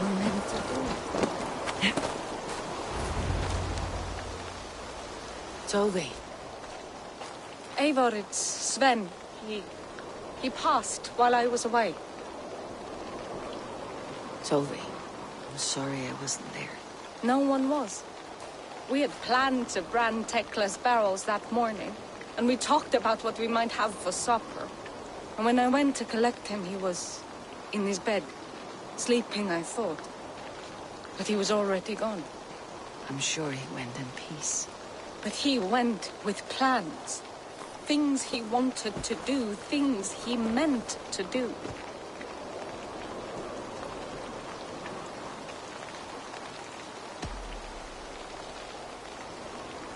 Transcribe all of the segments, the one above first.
were meant to do. Toby. Eivor, it's Sven. He passed while I was away. Toby, I'm sorry I wasn't there. No one was. We had planned to brand Tekla's barrels that morning, and we talked about what we might have for supper. And when I went to collect him, he was in his bed, sleeping, I thought. But he was already gone. I'm sure he went in peace. But he went with plans. Things he wanted to do, things he meant to do.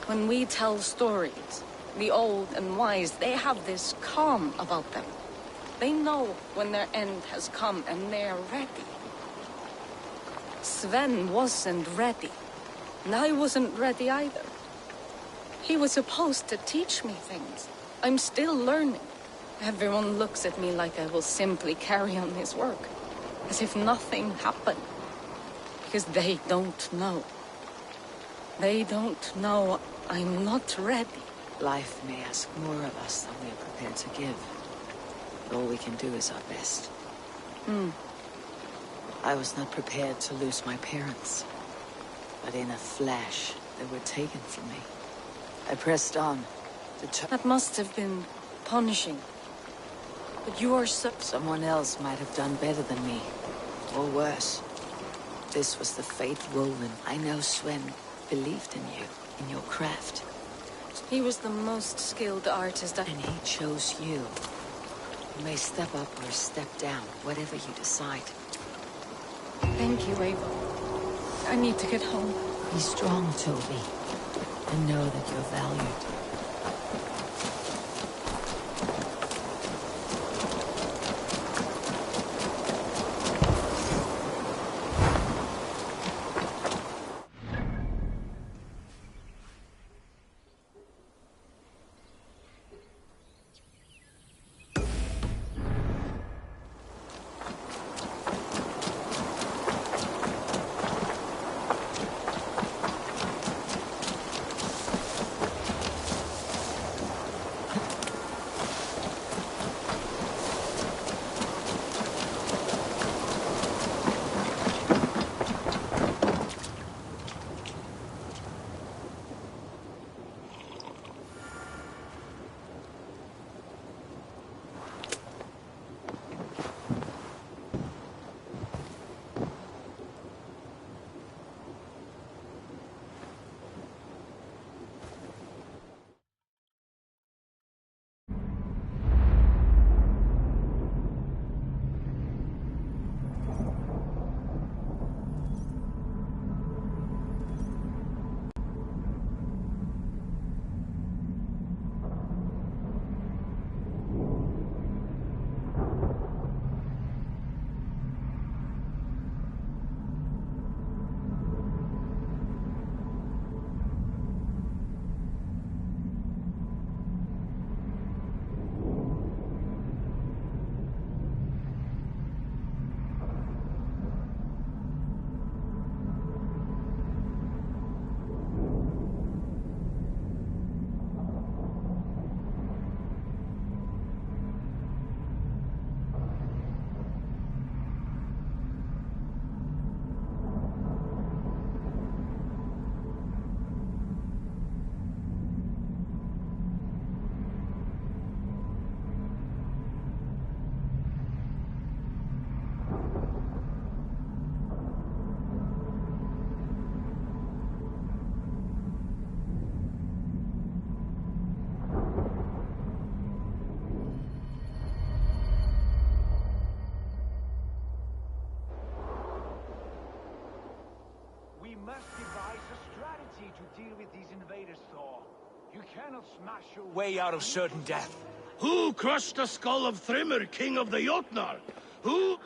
When we tell stories, the old and wise, they have this calm about them. They know when their end has come and they're ready. Sven wasn't ready, and I wasn't ready either. He was supposed to teach me things. I'm still learning. Everyone looks at me like I will simply carry on his work, as if nothing happened. Because they don't know. They don't know I'm not ready. Life may ask more of us than we are prepared to give. But all we can do is our best. I was not prepared to lose my parents. But in a flash, they were taken from me. I pressed on. That must have been punishing. But you are so... Someone else might have done better than me. Or worse. This was the fate woven. I know Sven believed in you, in your craft. He was the most skilled artist And he chose you. You may step up or step down, whatever you decide. Thank you, Ava. I need to get home. Be strong, Toby. And know that you're valued. Way out of certain death. Who crushed the skull of Thrimr, king of the Jotnar? Who?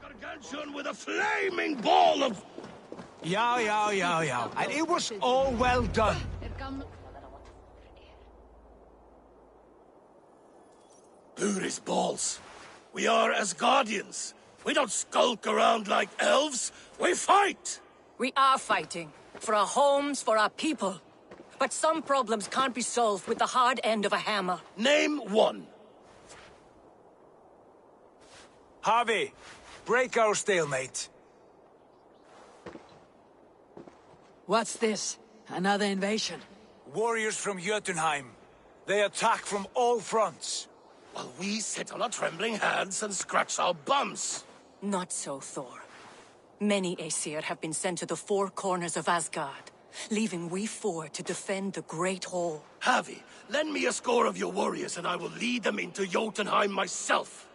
Gargantuan with a flaming ball of... Yeah. And it was all well done. Booty's balls. We are as guardians. We don't skulk around like elves. We fight! We are fighting. For our homes, for our people. But some problems can't be solved with the hard end of a hammer. Name one. Harvey, break our stalemate. What's this? Another invasion? Warriors from Jotunheim. They attack from all fronts. While we sit on our trembling hands and scratch our bums. Not so, Thor. Many Aesir have been sent to the four corners of Asgard, leaving we four to defend the Great Hall. Harvey, lend me a score of your warriors and I will lead them into Jotunheim myself.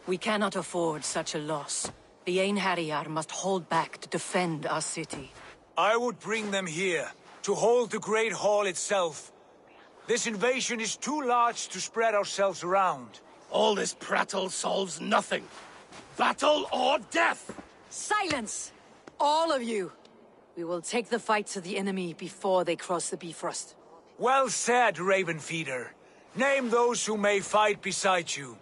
We cannot afford such a loss. The Einherjar must hold back to defend our city. I would bring them here, to hold the Great Hall itself. This invasion is too large to spread ourselves around. All this prattle solves nothing. Battle or death! Silence! All of you! We will take the fight to the enemy before they cross the Bifrost. Well said, Ravenfeeder. Name those who may fight beside you.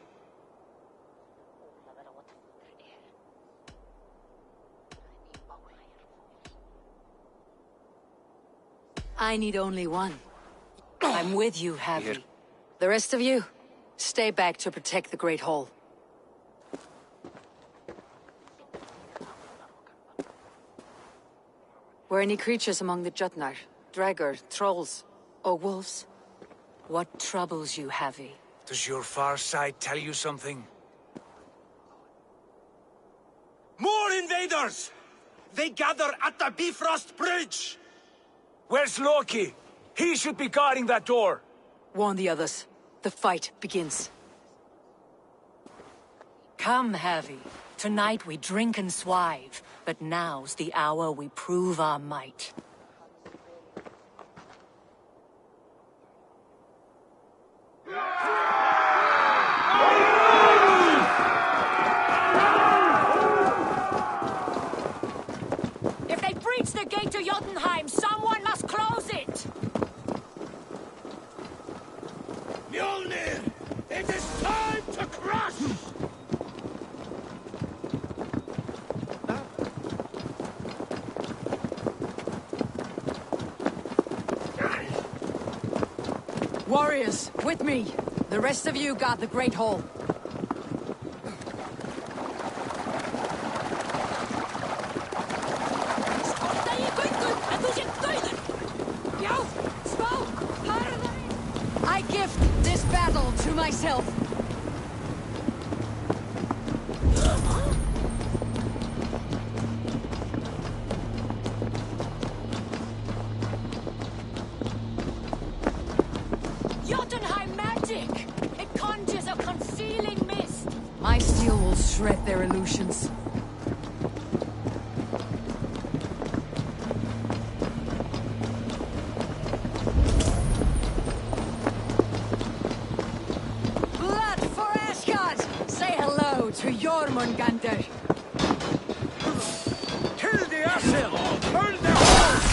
I need only one. I'm with you, Harvey. The rest of you, stay back to protect the Great Hall. Were any creatures among the Jotnar? Draugr, trolls, or wolves? What troubles you, Harvey? Does your far sight tell you something? More invaders! They gather at the Bifrost Bridge! Where's Loki? He should be guarding that door. Warn the others. The fight begins. Come, Harvey. Tonight we drink and swive, but now's the hour we prove our might. If they breach the gate to Jotunheim, someone must close it! Mjolnir! It is time to crush! Warriors, with me! The rest of you guard the Great Hall. I gift this battle to myself. Jotunheim magic! It conjures a concealing mist! My steel will shred their illusions. Blood for Asgard! Say hello to Jormungandr! Kill the Aesir! Burn their halls!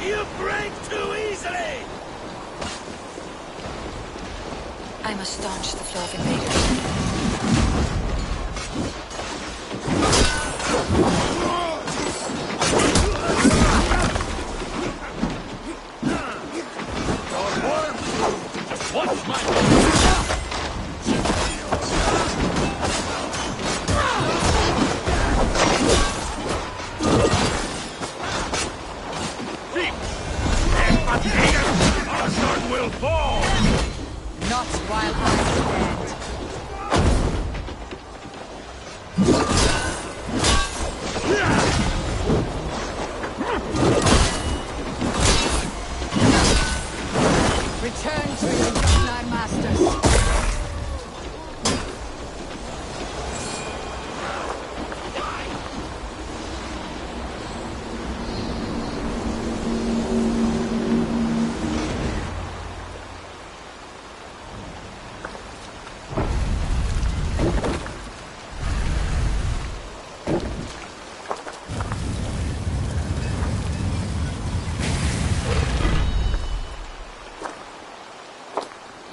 You break too easily! I must staunch the flow of invaders. Watch my... Our sun will fall! Not while I stand. Return to your Jotnar masters.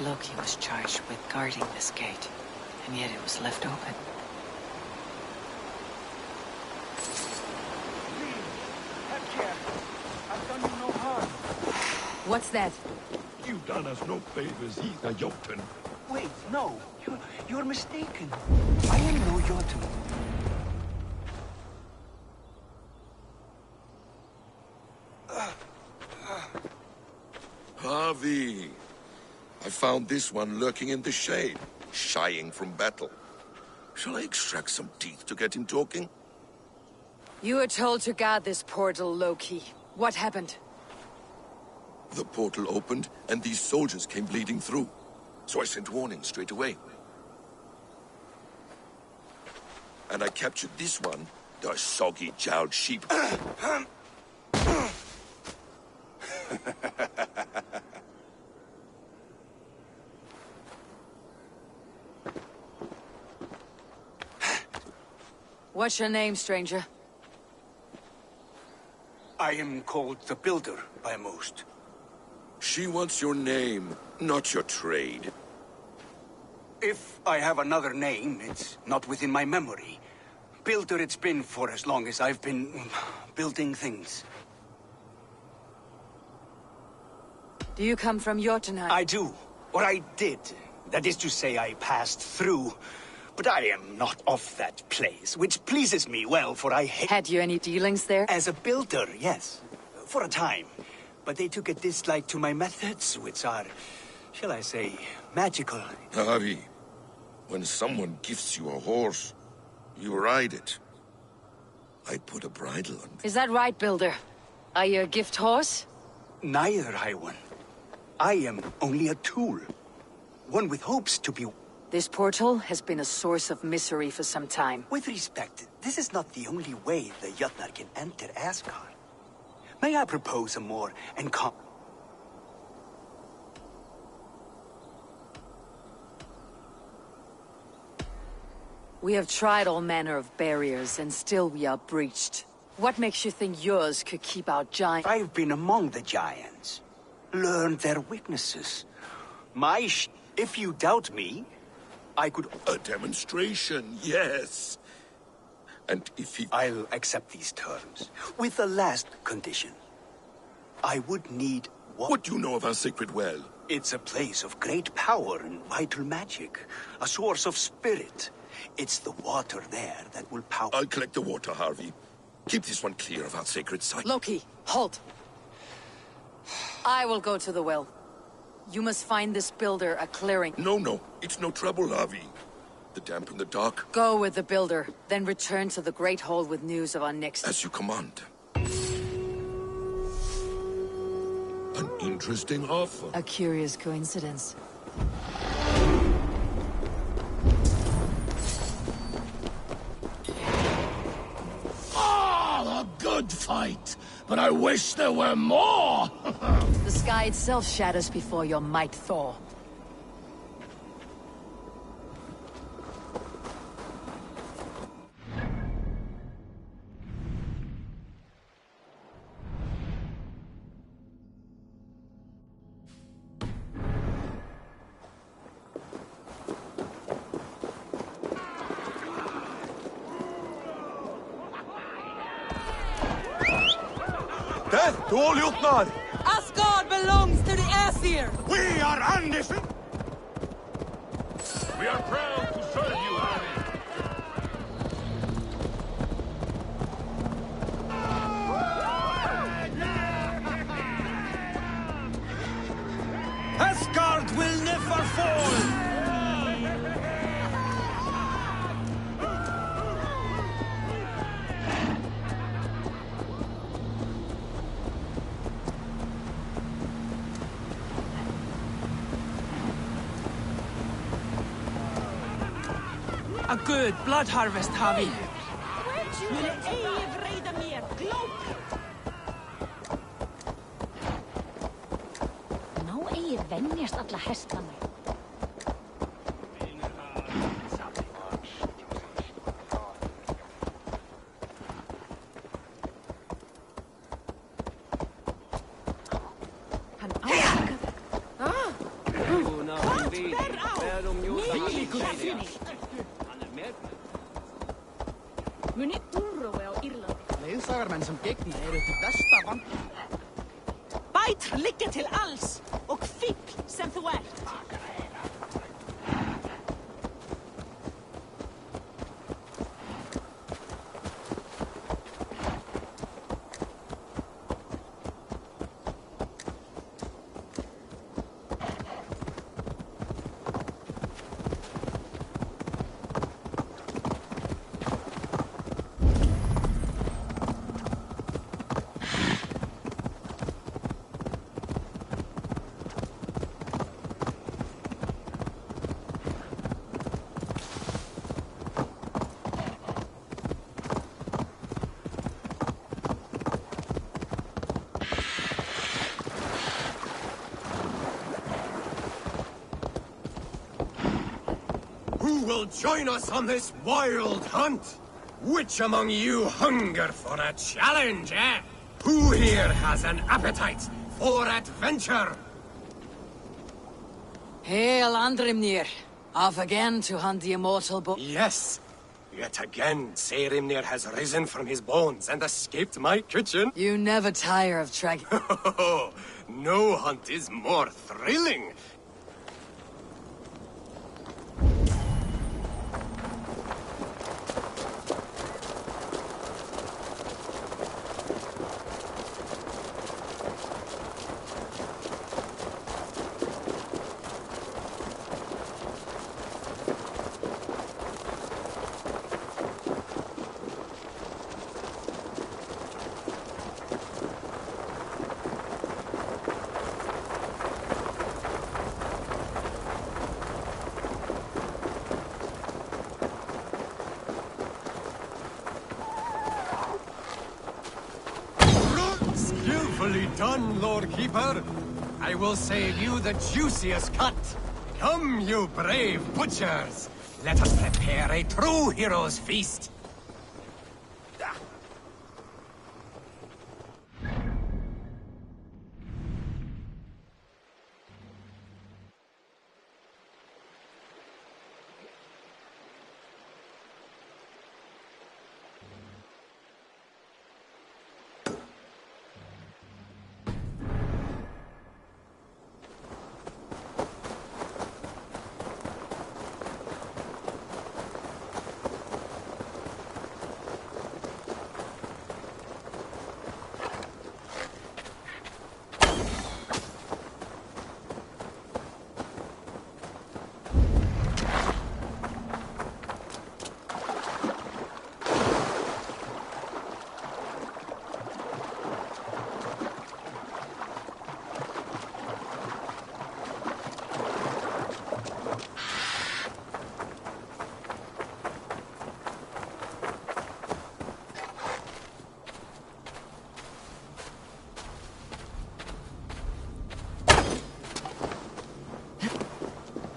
Loki was charged with guarding this gate, and yet it was left open. Have care. I've done you no harm. What's that? You've done us no favors either, Jotun. Wait, no. You're mistaken. I am no Jotun. Harvey, I found this one lurking in the shade, shying from battle. Shall I extract some teeth to get him talking? You were told to guard this portal, Loki. What happened? The portal opened, and these soldiers came bleeding through. So I sent warning straight away. And I captured this one, the soggy-jowled sheep. What's your name, stranger? I am called the Builder by most. She wants your name, not your trade. If I have another name, it's not within my memory. Builder it's been for as long as I've been building things. Do you come from Jotunheim? I do. Or I did. That is to say, I passed through. But I am not of that place, which pleases me well, for I hate... Had you any dealings there? As a builder, yes. For a time. But they took a dislike to my methods, which are, shall I say, magical. Harvey, when someone gifts you a horse, you ride it. I put a bridle on it. Is that right, Builder? Are you a gift horse? Neither, High One. I am only a tool. One with hopes to be... This portal has been a source of misery for some time. With respect, this is not the only way the Jotnar can enter Asgard. May I propose a more We have tried all manner of barriers, and still we are breached. What makes you think yours could keep out giants? I've been among the giants. Learned their weaknesses. If you doubt me, I could... A demonstration, yes. And if he... I'll accept these terms. With the last condition. I would need... What do you know of our sacred well? It's a place of great power and vital magic. A source of spirit. It's the water there that will power... I'll collect the water, Harvey. Keep this one clear of our sacred site. Loki, halt! I will go to the well. You must find this builder a clearing. No. It's no trouble, Harvey. The damp and the dark. Go with the builder, then return to the Great Hall with news of our next... As you command. An interesting offer. A curious coincidence. A good fight, but I wish there were more! The sky itself shatters before your might, Thor. Death to all Jotnar! Asgard belongs to the Aesir! We are undefeated! We are proud to serve you, Harry. Asgard will never fall! A good blood harvest, Havi. Ná eigi venjast alla hestana. Muni úrrói á Írlandi. Leðsagarmenn sem gegna eru til besta vand. Bæt liggja til alls og fíkl sem þú ert. Who will join us on this wild hunt? Which among you hunger for a challenge, eh? Who here has an appetite for adventure? Hail Andrimnir. Off again to hunt the immortal book. Yes. Yet again, Serimnir has risen from his bones and escaped my kitchen. You never tire of tracking. No hunt is more thrilling. Skillfully done, Lord Keeper. I will save you the juiciest cut. Come, you brave butchers. Let us prepare a true hero's feast.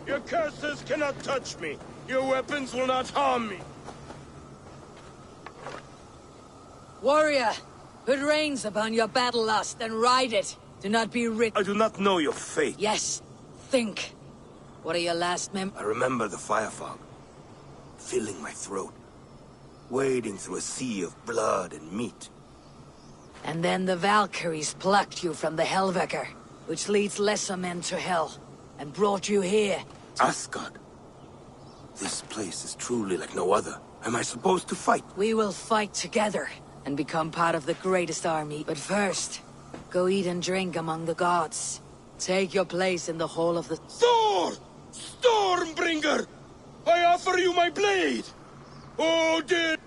Your curses cannot touch me. Your weapons will not harm me. Warrior, put reins upon your battle lust and ride it. Do not be I do not know your fate. Yes, think. What are your last I remember the fire fog, filling my throat, wading through a sea of blood and meat. And then the Valkyries plucked you from the Helveker, which leads lesser men to hell, and brought you here. Asgard. This place is truly like no other. Am I supposed to fight? We will fight together, and become part of the greatest army. But first, go eat and drink among the gods. Take your place in the hall of the... Thor! Stormbringer! I offer you my blade! Odin!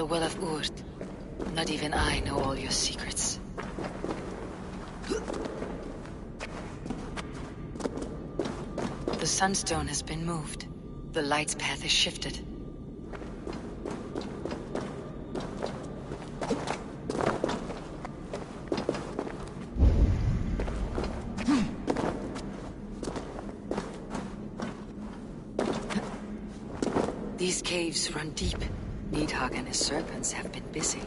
The Well of Urd. Not even I know all your secrets. The Sunstone has been moved. The light's path is shifted. These caves run deep. Nidhogg and his serpents have been busy.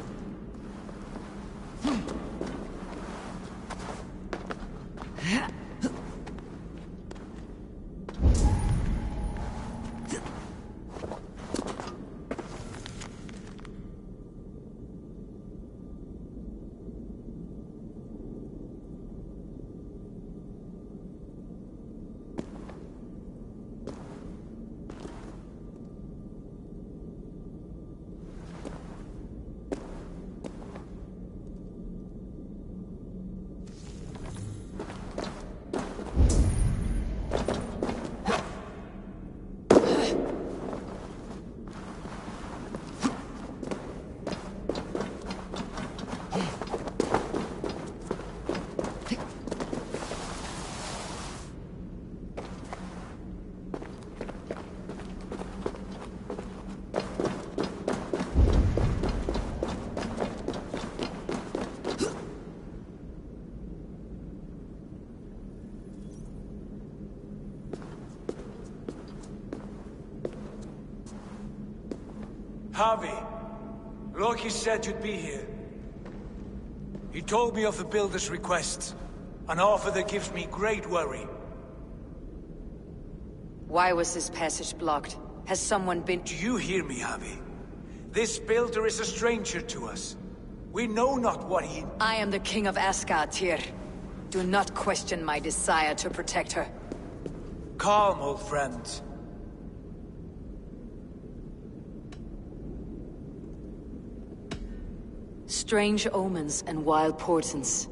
Javi, Loki said you'd be here. He told me of the Builder's request, an offer that gives me great worry. Why was this passage blocked? Has someone been— Do you hear me, Javi? This Builder is a stranger to us. We know not what he— I am the king of Asgard, Tyr. Do not question my desire to protect her. Calm, old friend. Strange omens and wild portents.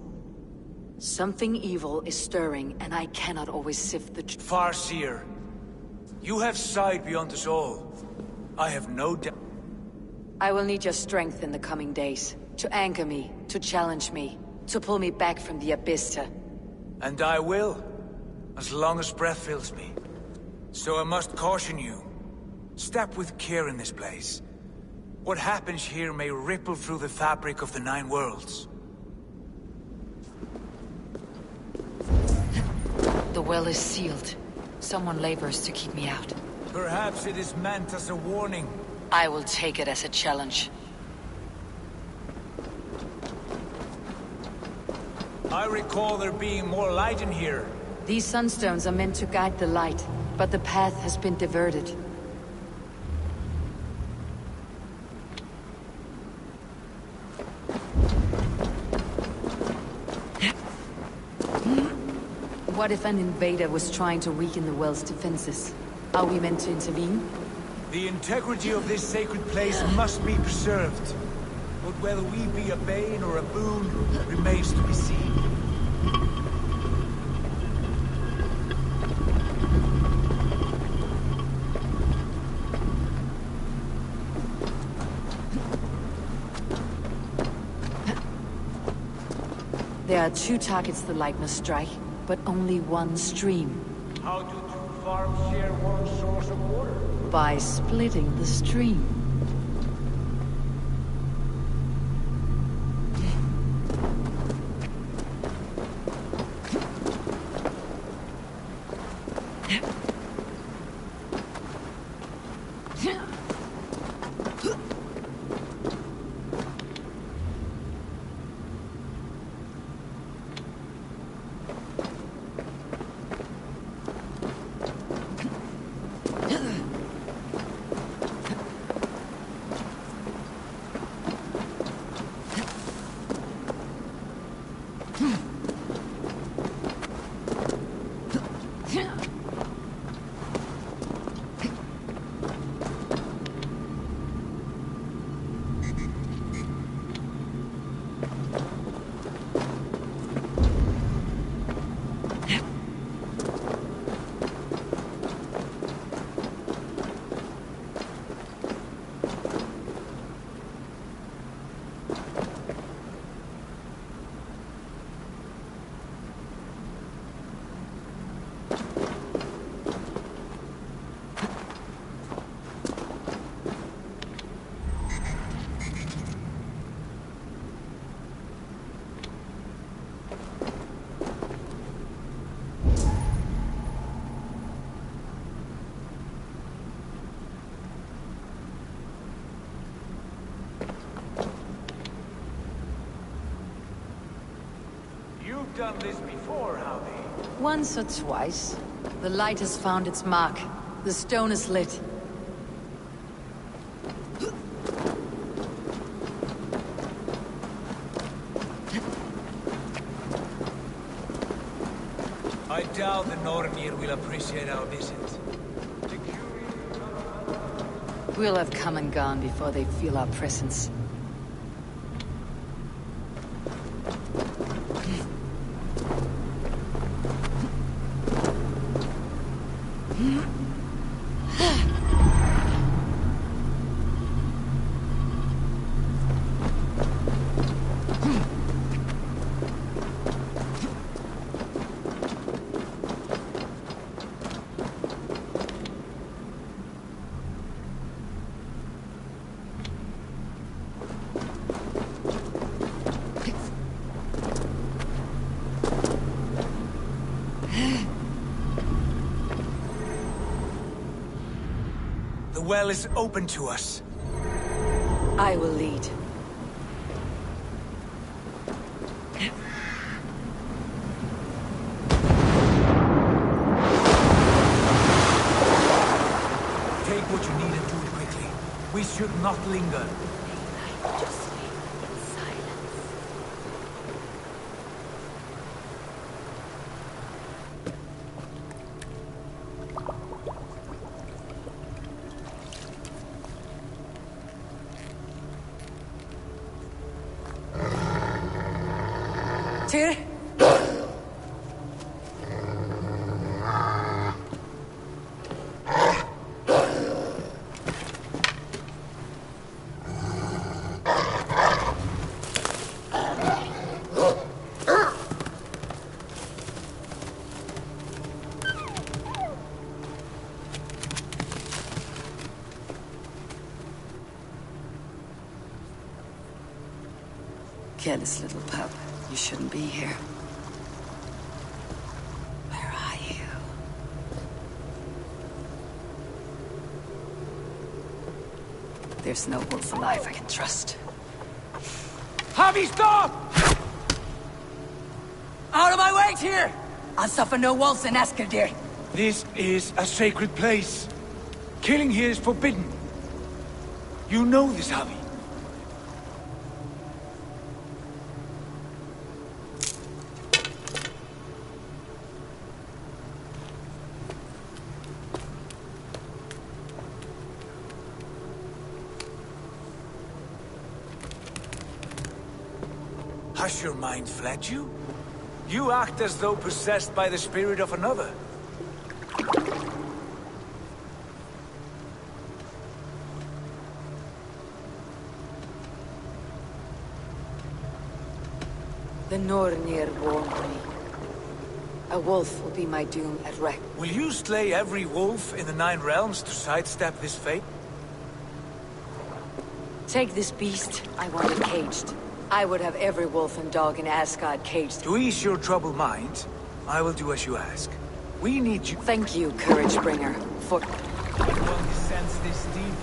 Something evil is stirring, and I cannot always sift the truth. Farseer, you have sight beyond us all. I have no doubt. I will need your strength in the coming days. To anchor me, to challenge me, to pull me back from the abyss to— And I will, as long as breath fills me. So I must caution you. Step with care in this place. What happens here may ripple through the fabric of the Nine Worlds. The well is sealed. Someone labors to keep me out. Perhaps it is meant as a warning. I will take it as a challenge. I recall there being more light in here. These sunstones are meant to guide the light, but the path has been diverted. What if an invader was trying to weaken the well's defenses? Are we meant to intervene? The integrity of this sacred place must be preserved. But whether we be a bane or a boon remains to be seen. There are two targets the light must strike, but only one stream. How do two farms share one source of water? By splitting the stream. You've done this before, Javi. Once or twice. The light has found its mark. The stone is lit. I doubt the Nornir will appreciate our visit. We'll have come and gone before they feel our presence. The well is open to us. I will lead. Take what you need and do it quickly. We should not linger. Just sleep in silence. Tyr? Careless little pup. You shouldn't be here. Where are you? There's no wolf alive I can trust. Javi, stop! Out of my way, Tyr! I'll suffer no wolves in Askerdir. This is a sacred place. Killing here is forbidden. You know this, Javi. Has your mind fled you? You act as though possessed by the spirit of another. The Nornir warned me. A wolf will be my doom at wreck. Will you slay every wolf in the Nine Realms to sidestep this fate? Take this beast. I want it caged. I would have every wolf and dog in Asgard caged. To ease your troubled mind, I will do as you ask. We need you. Thank you, Courage Bringer, for... If one descends this deep,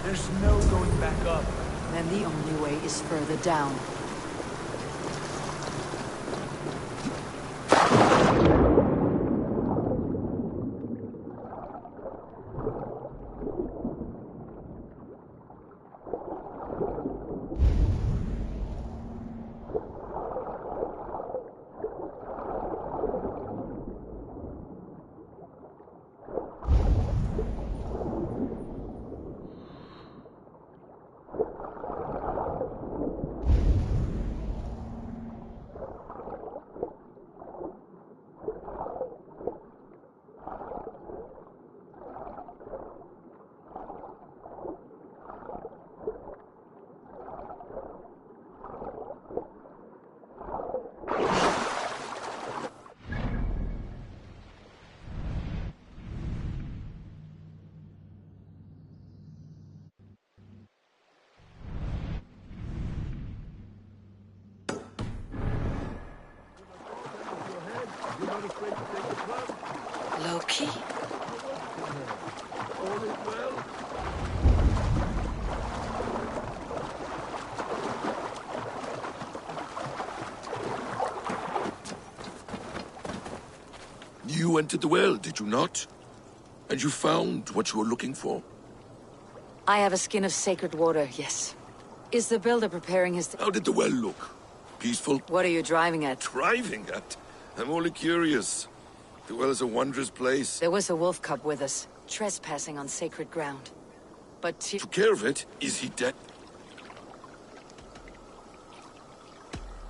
there's no going back up. Then the only way is further down. Loki? You entered the well, did you not? And you found what you were looking for? I have a skin of sacred water, yes. Is the builder preparing his... How did the well look? Peaceful? What are you driving at? Driving at? I'm only curious. The well is a wondrous place. There was a wolf cub with us, trespassing on sacred ground. But Took care of it? Is he dead?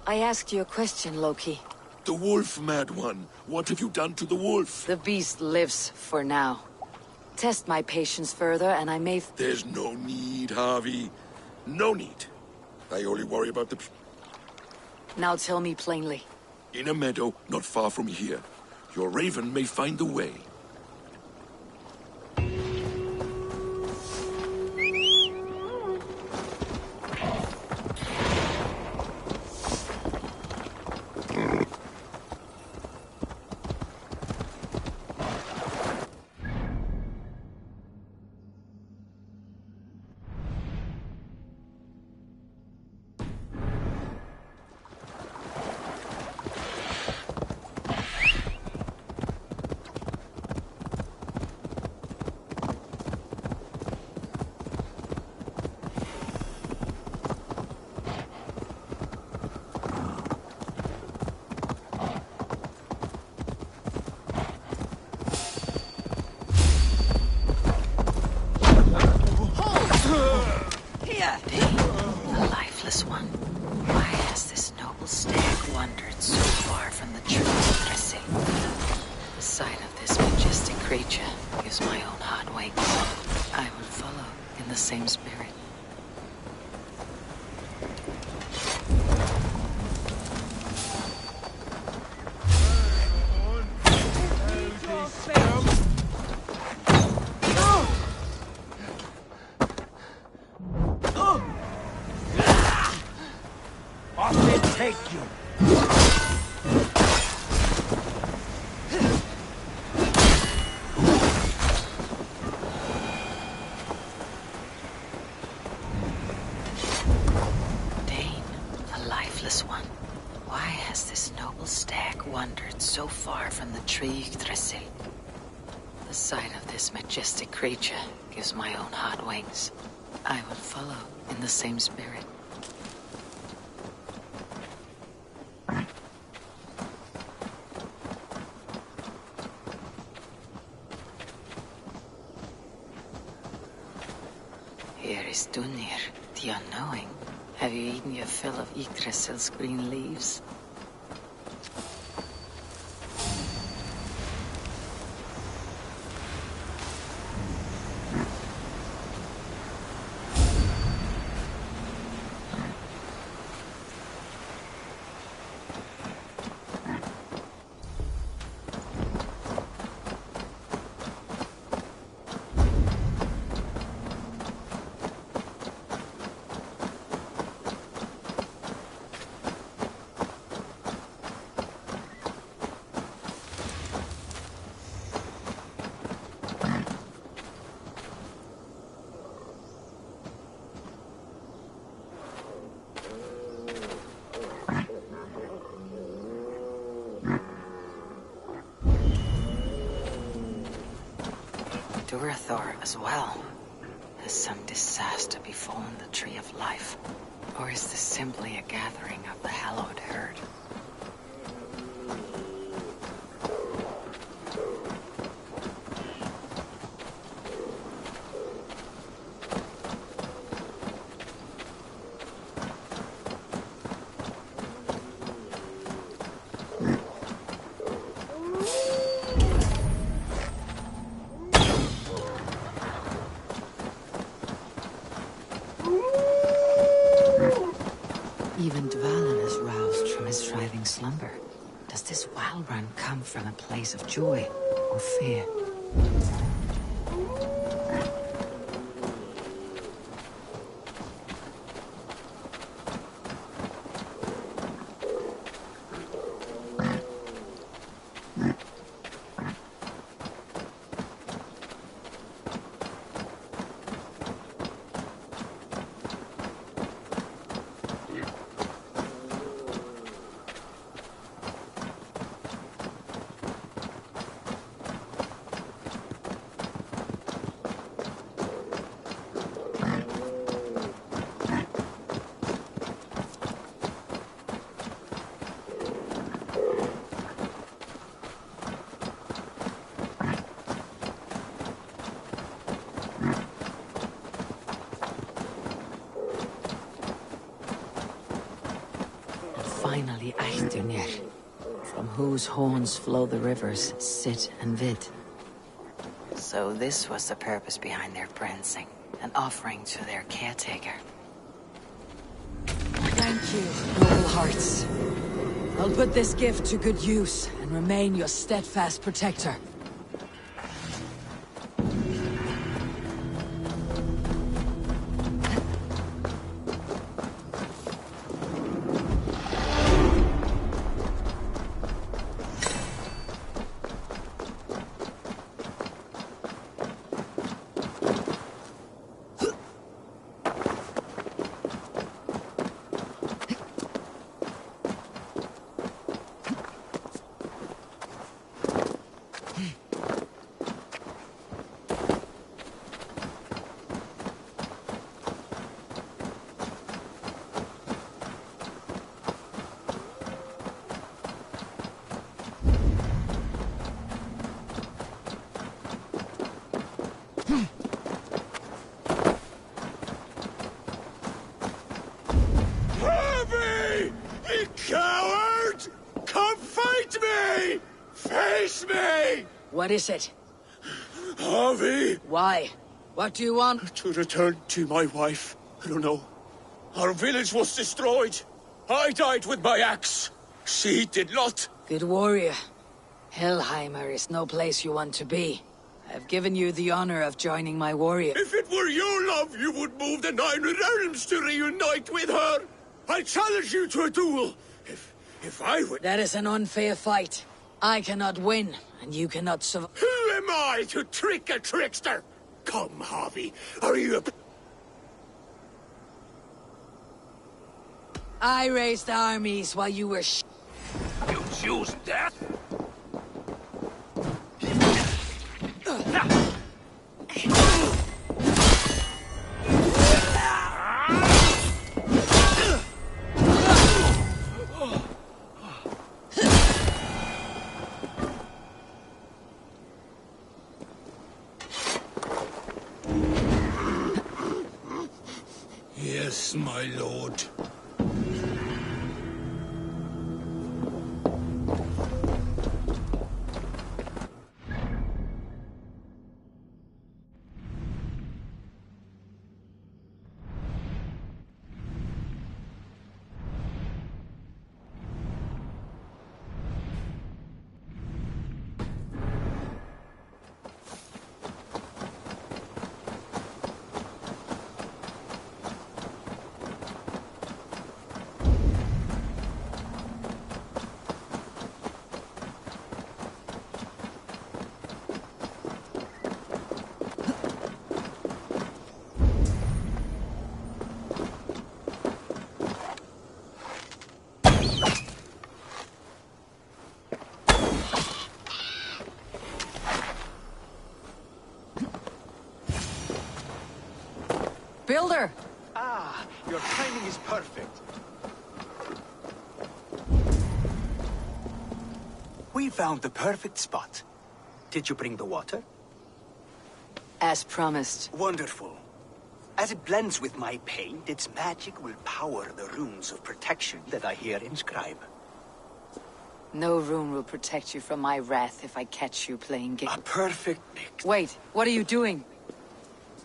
I asked you a question, Loki. The wolf, mad one. What have you done to the wolf? The beast lives for now. Test my patience further, and I may... There's no need, Harvey. No need. I only worry about the... Now tell me plainly. In a meadow not far from here, your raven may find the way. lifeless one. Why has this noble stag wandered so far from the tree of Thrasil? The sight of this majestic creature gives my own heart wings. I will follow in the same spirit. Take you. Dane, a lifeless one. Why has this noble stag wandered so far from the tree of Thrasil? The sight of this majestic creature gives my own heart wings. I will follow in the same spirit. Here is Dunir, the unknowing. Have you eaten your fill of Yggdrasil's green leaves? Durathr as well. Has some disaster befallen the Tree of Life? Or is this simply a gathering of the hallowed herd? Even Dvalin is roused from his thriving slumber. Does this wild run come from a place of joy or fear? Finally, Eichdunir, from whose horns flow the rivers Sid and Vid. So this was the purpose behind their prancing, an offering to their caretaker. Thank you, noble hearts. I'll put this gift to good use and remain your steadfast protector. Release me! What is it? Harvey! Why? What do you want? To return to my wife. I don't know. Our village was destroyed. I died with my axe. She did not. Good warrior. Helheimer is no place you want to be. I've given you the honor of joining my warrior. If it were your love, you would move the 9 realms to reunite with her. I challenge you to a duel. If I win... That is an unfair fight. I cannot win, and you cannot survive. Who am I to trick a trickster? Come, Harvey. Are you a... I raised armies while you were You choose death? Yes, my lord. Builder! Ah, your timing is perfect. We found the perfect spot. Did you bring the water? As promised. Wonderful. As it blends with my paint, its magic will power the runes of protection that I here inscribe. No rune will protect you from my wrath if I catch you playing games. A perfect mix. Wait, what are you doing?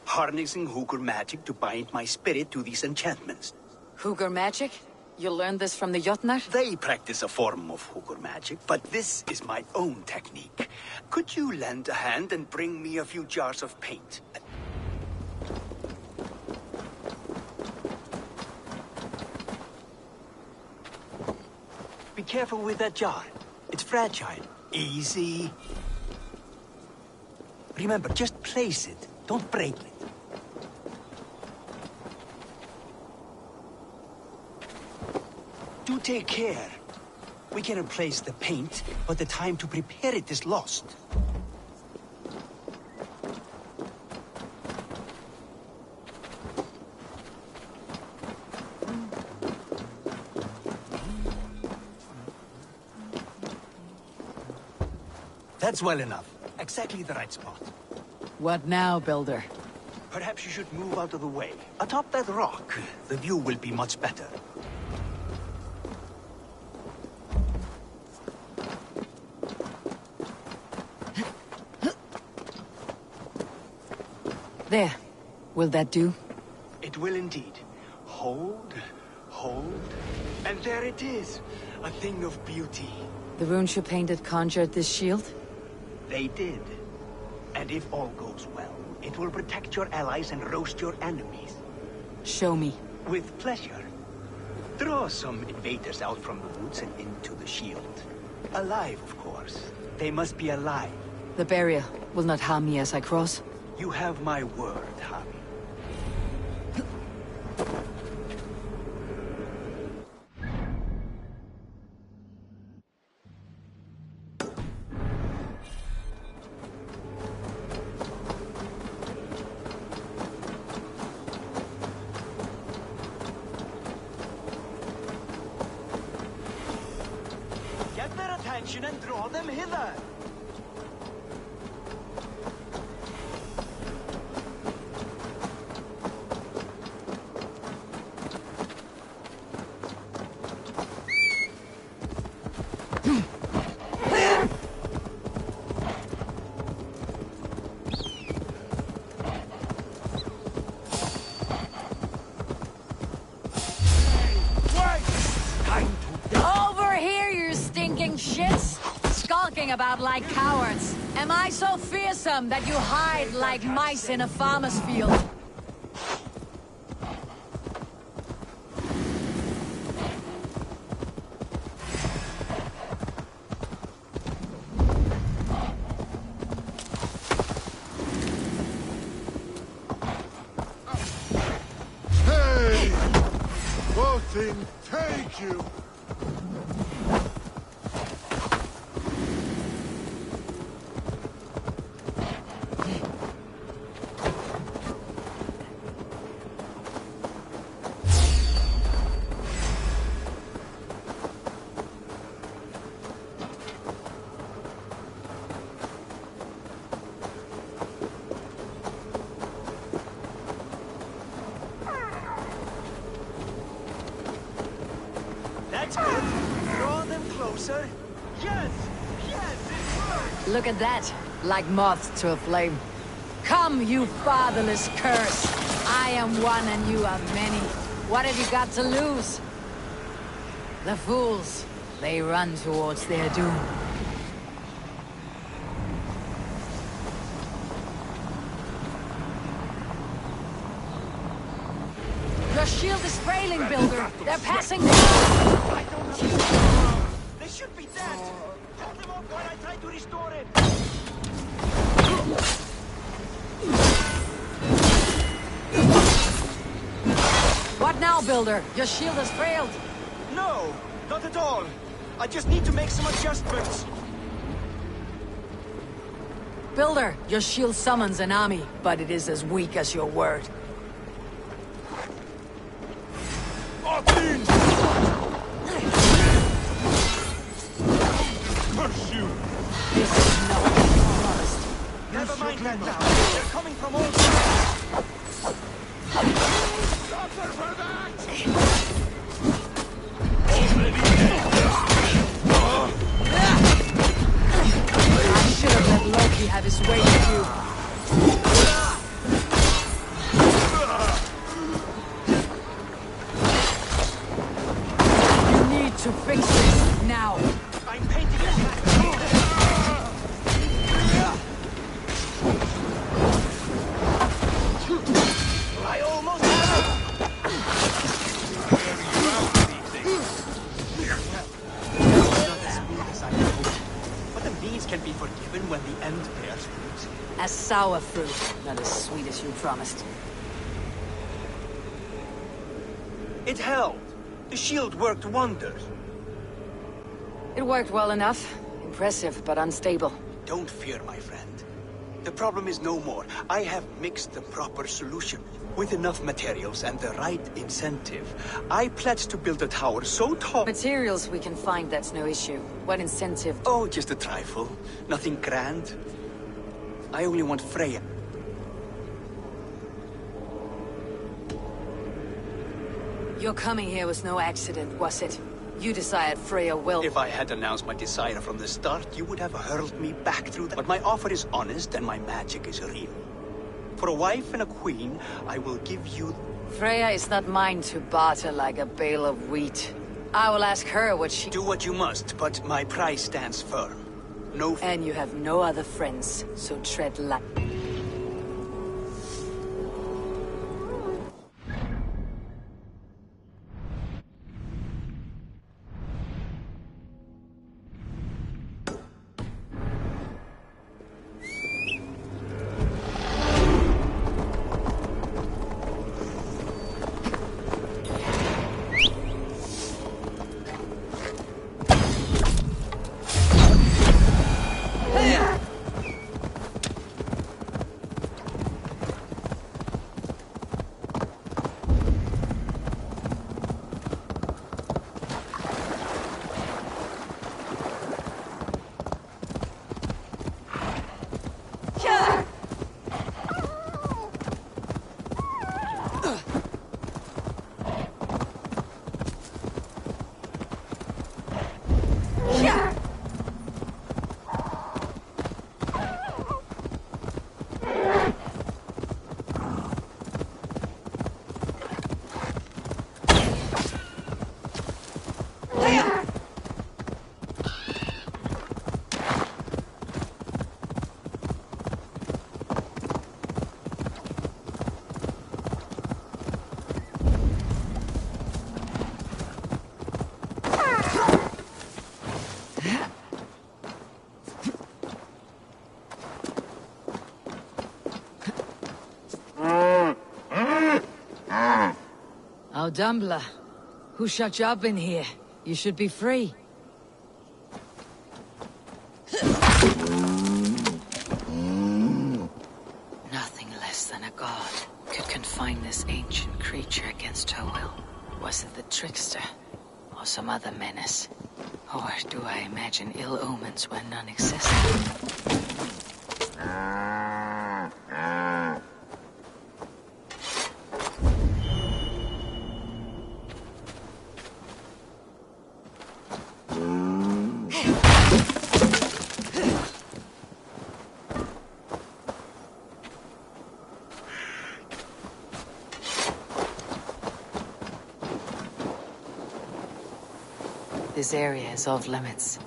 Harnessing Hooker magic to bind my spirit to these enchantments. Hooker magic? You learned this from the Jotnar? They practice a form of Hooker magic, but this is my own technique. Could you lend a hand and bring me a few jars of paint? Be careful with that jar. It's fragile. Easy. Remember, just place it. Don't break it. Do take care. We can replace the paint, but the time to prepare it is lost. That's well enough. Exactly the right spot. What now, Builder? Perhaps you should move out of the way. Atop that rock, the view will be much better. There. Will that do? It will indeed. Hold, hold, and there it is. A thing of beauty. The runes you painted conjured this shield? They did. And if all goes well, it will protect your allies and roast your enemies. Show me. With pleasure. Draw some invaders out from the woods and into the shield. Alive, of course. They must be alive. The barrier will not harm me as I cross? You have my word, Harvey. Get their attention and draw them hither. walking about like cowards? Am I so fearsome that you hide like mice in a farmer's field? Hey! Voting, take you! That's good. Draw them closer. Yes! Yes, it works! Look at that, like moths to a flame. Come, you fatherless curse! I am one and you are many. What have you got to lose? The fools, they run towards their doom. Your shield is frailing, Builder. They're passing down. I don't know. They should be dead. Hold them up while I try to restore it. What now, Builder? Your shield has failed. No, not at all. I just need to make some adjustments. Builder, your shield summons an army, but it is as weak as your word. Curse you! This is not what you promised. Never mind that now. They're coming from all sides. Suffer for that! I should have let Loki have his way with you. You need to fix this now. I'm painting it. I almost have it. Not as smooth as I hoped. But the means can be forgiven when the end bears fruit. A sour fruit, not as sweet as you promised. It held. The shield worked wonders. It worked well enough. Impressive, but unstable. Don't fear, my friend. The problem is no more. I have mixed the proper solution. With enough materials and the right incentive, I pledge to build a tower so tall... Materials we can find, that's no issue. What incentive? Oh, just a trifle. Nothing grand. I only want Freya. Your coming here was no accident, was it? You desired Freya will... If I had announced my desire from the start, you would have hurled me back through that. But my offer is honest and my magic is real. For a wife and a queen, I will give you... Freya is not mine to barter like a bale of wheat. I will ask her what she... Do what you must, but my price stands firm. No... And you have no other friends, so tread lightly. Dumbler. Who shut you up in here? You should be free. Nothing less than a god could confine this ancient creature against her will. Was it the trickster, or some other menace? Or do I imagine ill omens where none exist? This area is off limits.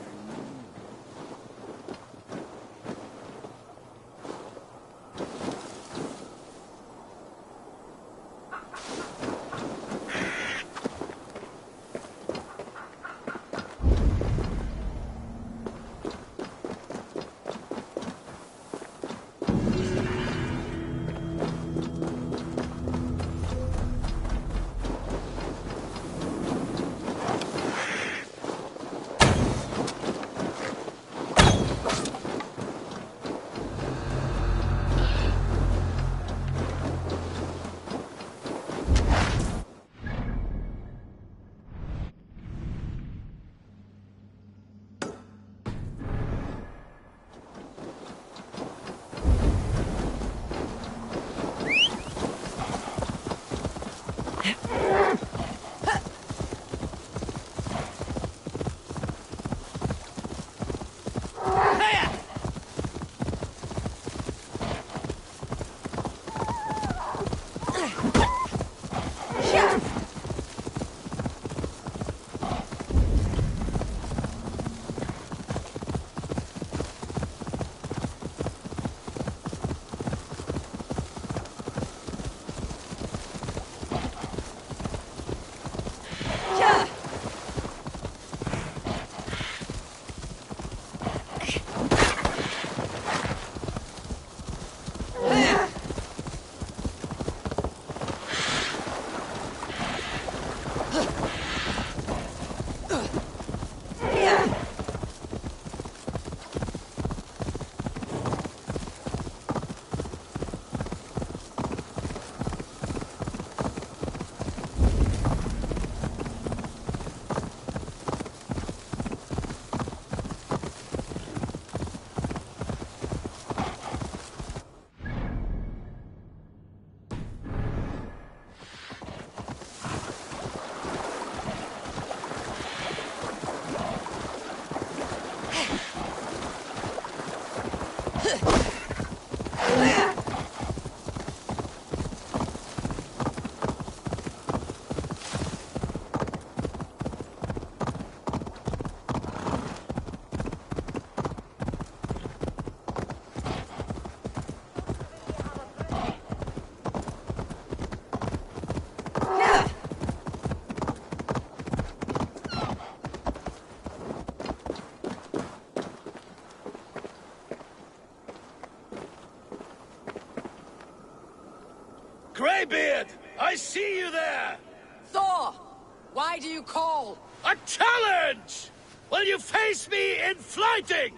Greybeard! I see you there! Thor! Why do you call? A challenge! Will you face me in fighting?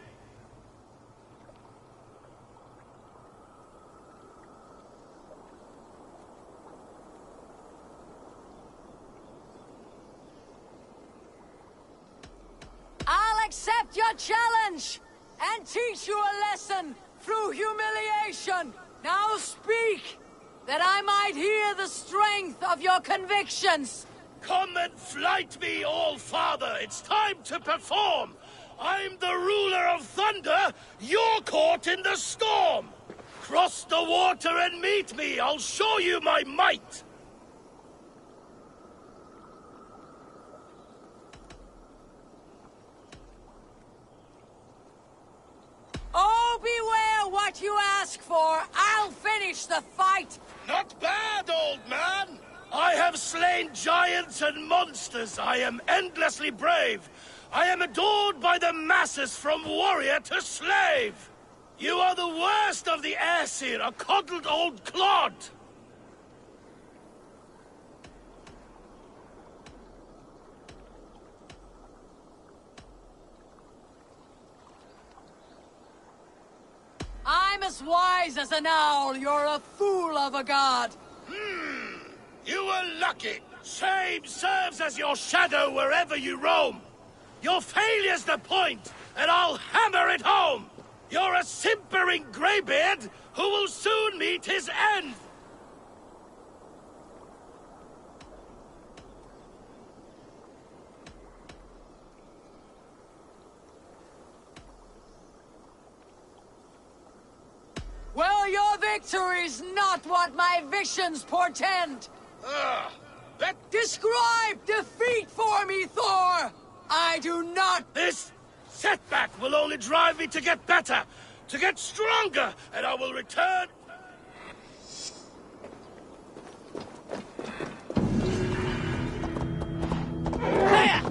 I'll accept your challenge and teach you a lesson through humiliation. Now speak, that I might hear the strength of your convictions. Come and flight me, All-Father! It's time to perform! I'm the ruler of thunder, you're caught in the storm! Cross the water and meet me, I'll show you my might! Oh, beware what you ask for! I'll finish the fight! Not bad, old man! I have slain giants and monsters. I am endlessly brave. I am adored by the masses from warrior to slave. You are the worst of the Aesir, a coddled old clod. I'm as wise as an owl. You're a fool of a god. You were lucky. Shame serves as your shadow wherever you roam. Your failure's the point, and I'll hammer it home. You're a simpering greybeard who will soon meet his end. Well, your victory's not what my visions portend. Describe defeat for me, Thor! I do not... This setback will only drive me to get better, to get stronger, and I will return... There!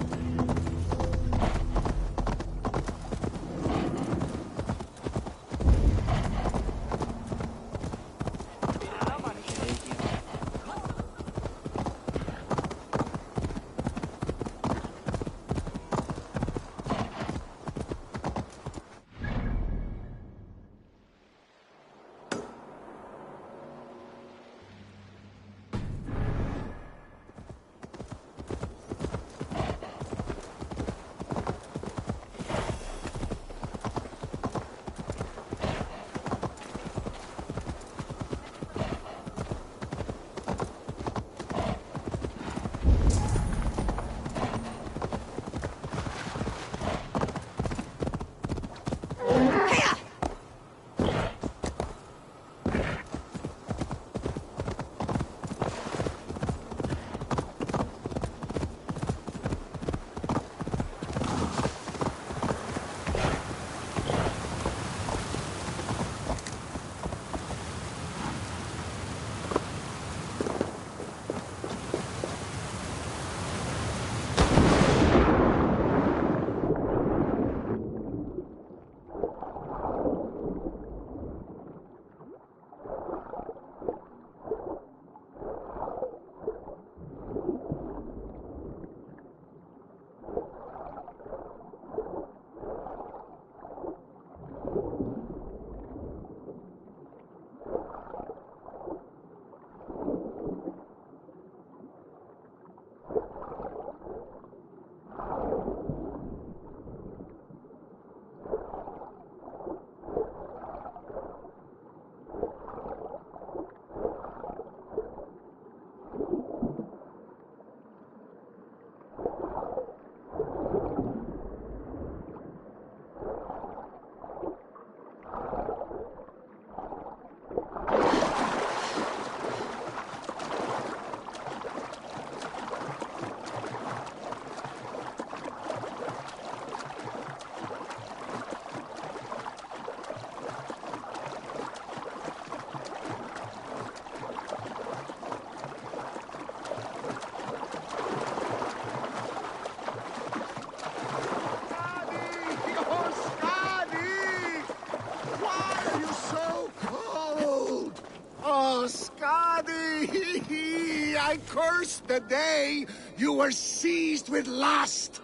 I curse the day you were seized with lust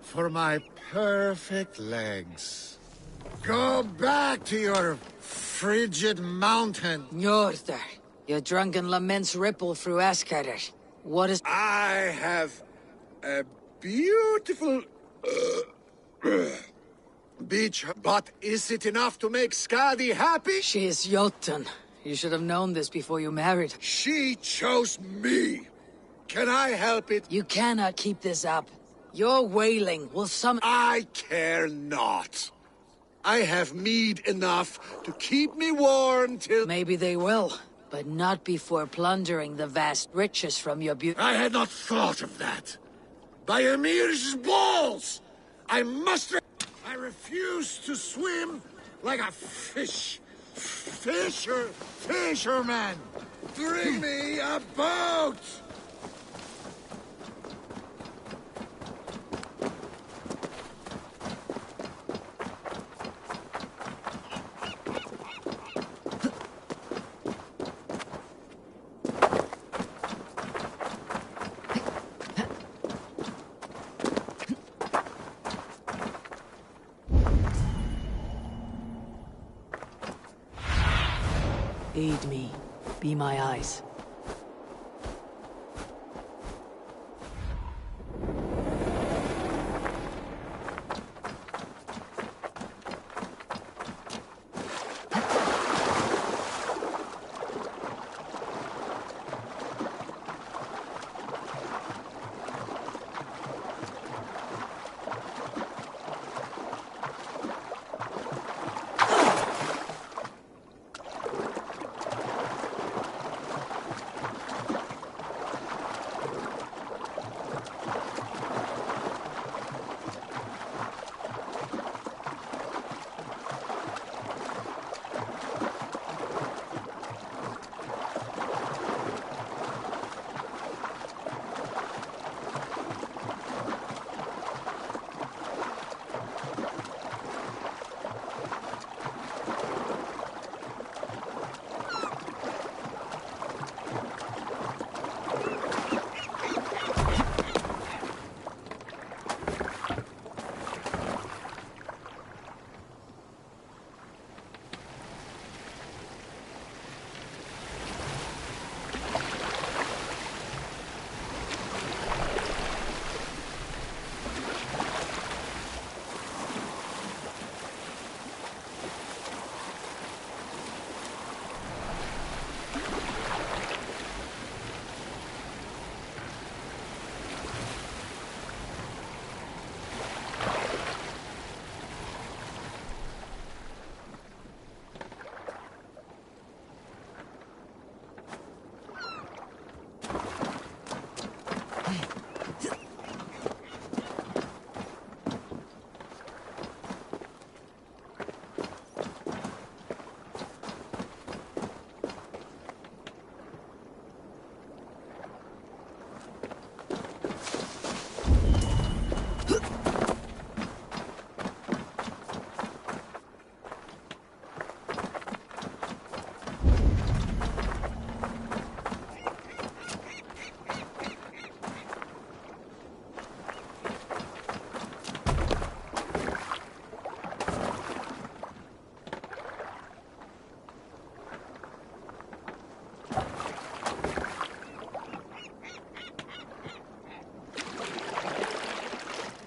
for my perfect legs. Go back to your frigid mountain. Njordur, your drunken laments ripple through Asgard. What is... I have a beautiful beach, but is it enough to make Skadi happy? She is Jotun. You should have known this before you married. She chose me. Can I help it? You cannot keep this up. Your wailing will I care not. I have mead enough to keep me warm till... Maybe they will, but not before plundering the vast riches from your I had not thought of that. By Emir's balls! I must... I refuse to swim like a fish. Fisherman! Bring me a boat! Aid me. Be my eyes.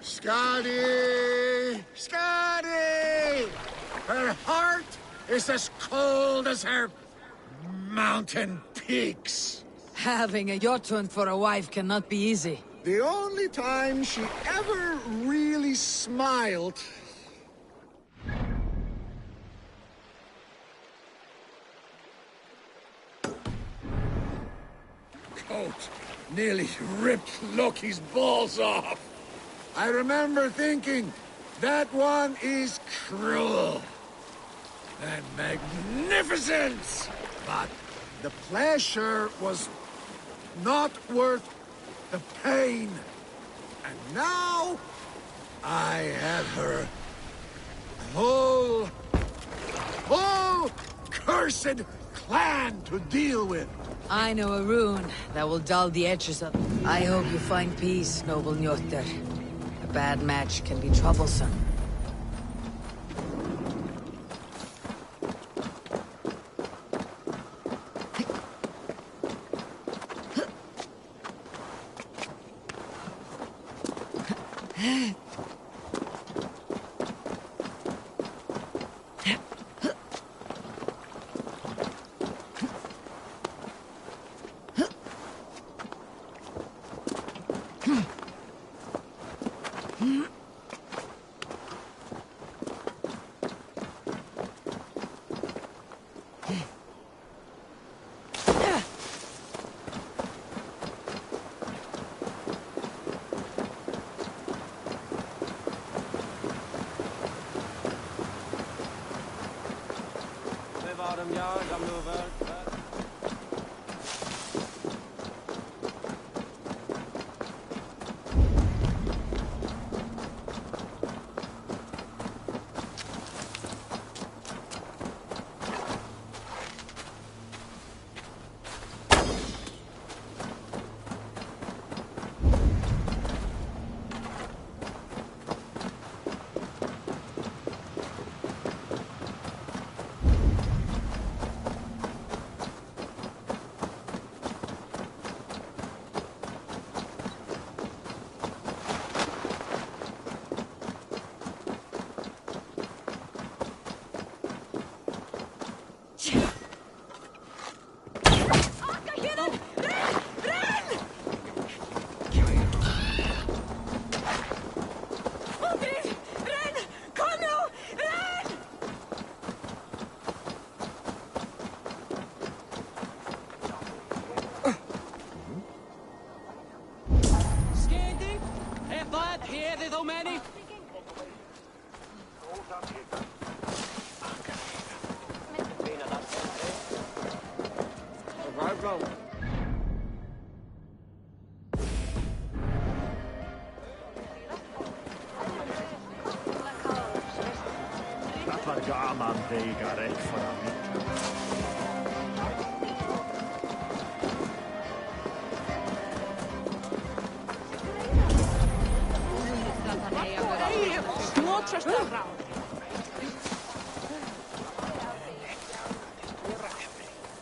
Scotty! Scotty! Her heart is as cold as her mountain peaks. Having a Jotun for a wife cannot be easy. The only time she ever really smiled. Coat nearly ripped Loki's balls off. I remember thinking, that one is cruel and magnificent. But the pleasure was not worth the pain. And now, I have her whole cursed clan to deal with. I know a rune that will dull the edges of... I hope you find peace, noble Njotr. A bad match can be troublesome.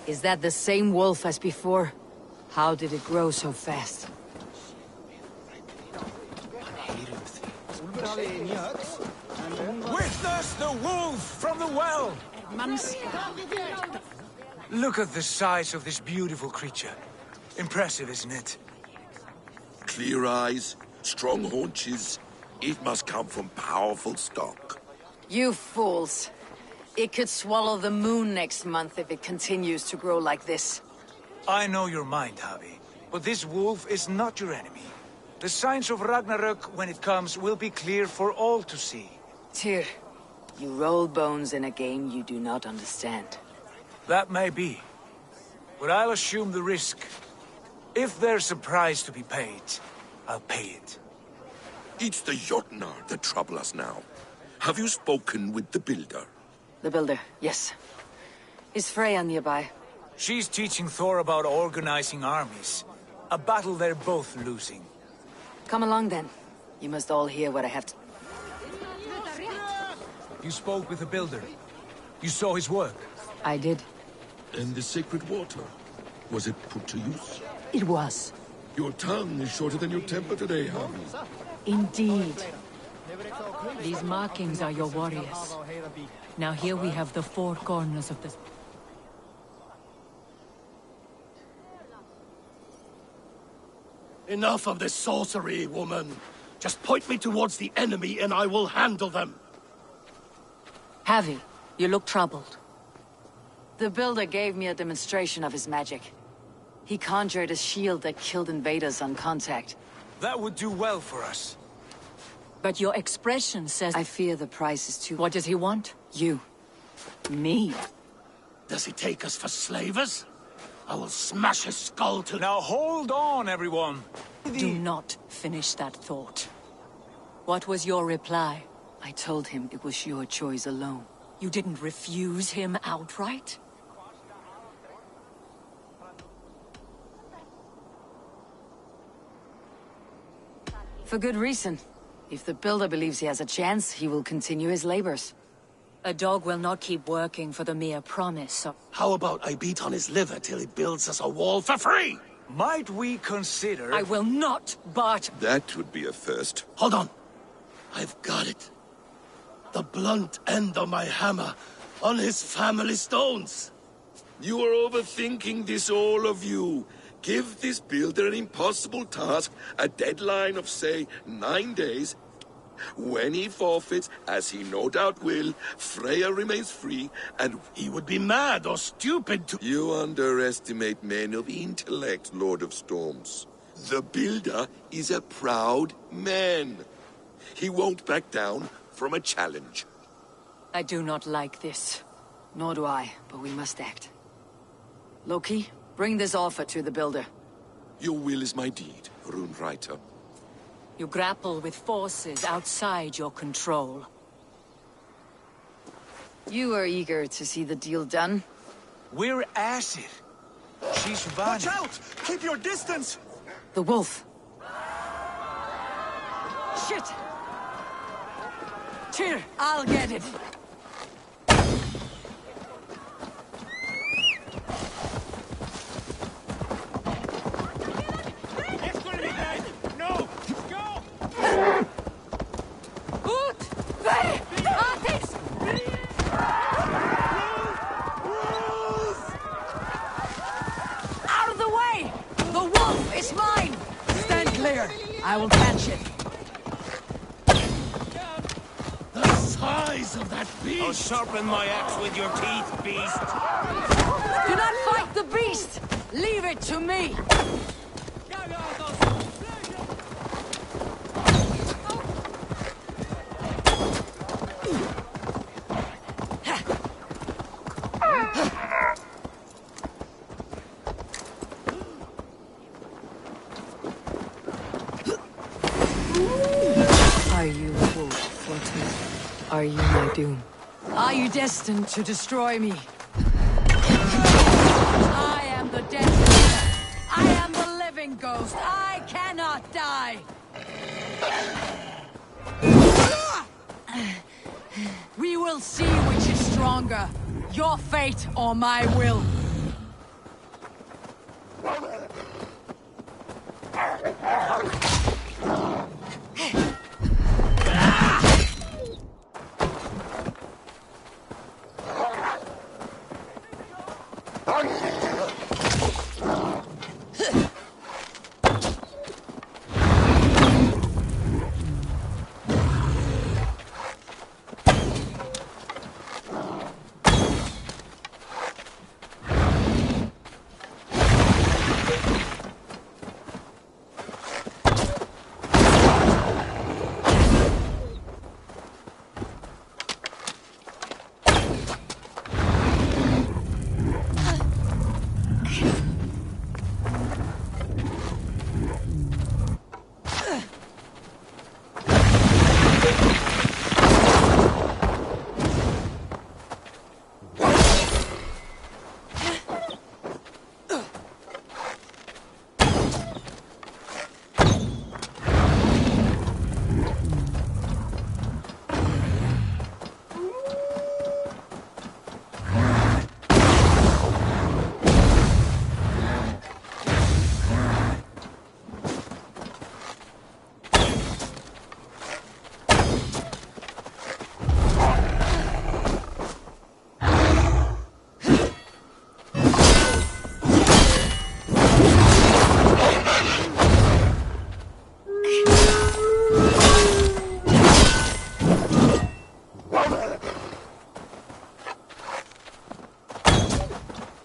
Is that the same wolf as before? How did it grow so fast? Witness the wolf from the well! Look at the size of this beautiful creature. Impressive, isn't it? Clear eyes, strong haunches. It must come from powerful stock. You fools. It could swallow the moon next month if it continues to grow like this. I know your mind, Javi, but this wolf is not your enemy. The signs of Ragnarök, when it comes, will be clear for all to see. Tyr, you roll bones in a game you do not understand. That may be, but I'll assume the risk. If there's a price to be paid, I'll pay it. It's the Jotnar that trouble us now. Have you spoken with the Builder? The Builder, yes. Is Freya nearby? She's teaching Thor about organizing armies. A battle they're both losing. Come along then. You must all hear what I have to... You spoke with the Builder. You saw his work. I did. And the sacred water? Was it put to use? It was. Your tongue is shorter than your temper today, Javi. Indeed. These markings are your warriors. Now here we have the four corners of this... Enough of this sorcery, woman. Just point me towards the enemy and I will handle them. Javi, you look troubled. The Builder gave me a demonstration of his magic. He conjured a shield that killed invaders on contact. That would do well for us. But your expression says... I fear the price is too... What does he want? You. Me. Does he take us for slavers? I will smash his skull to... Now hold on, everyone! Do not finish that thought. What was your reply? I told him it was your choice alone. You didn't refuse him outright? For good reason. If the Builder believes he has a chance, he will continue his labors. A dog will not keep working for the mere promise of... How about I beat on his liver till he builds us a wall for free? Might we consider... I will not, Bart! That would be a first. Hold on. I've got it. The blunt end of my hammer on his family stones. You are overthinking this, all of you. Give this Builder an impossible task, a deadline of, say, 9 days. When he forfeits, as he no doubt will, Freya remains free, and he would be mad or stupid to... You underestimate men of intellect, Lord of Storms. The Builder is a proud man. He won't back down from a challenge. I do not like this. Nor do I, but we must act. Loki, bring this offer to the Builder. Your will is my deed, Rune Writer. You grapple with forces outside your control. You are eager to see the deal done? We're acid. She's vanished. Watch out! Keep your distance! The wolf. Shit! Tyr, I'll get it! I will catch it. The size of that beast! I'll sharpen my axe with your teeth, beast. Do not fight the beast! Leave it to me! Are you my doom? Are you destined to destroy me? I am the dead leader. I am the living ghost. I cannot die. We will see which is stronger. Your fate or my will.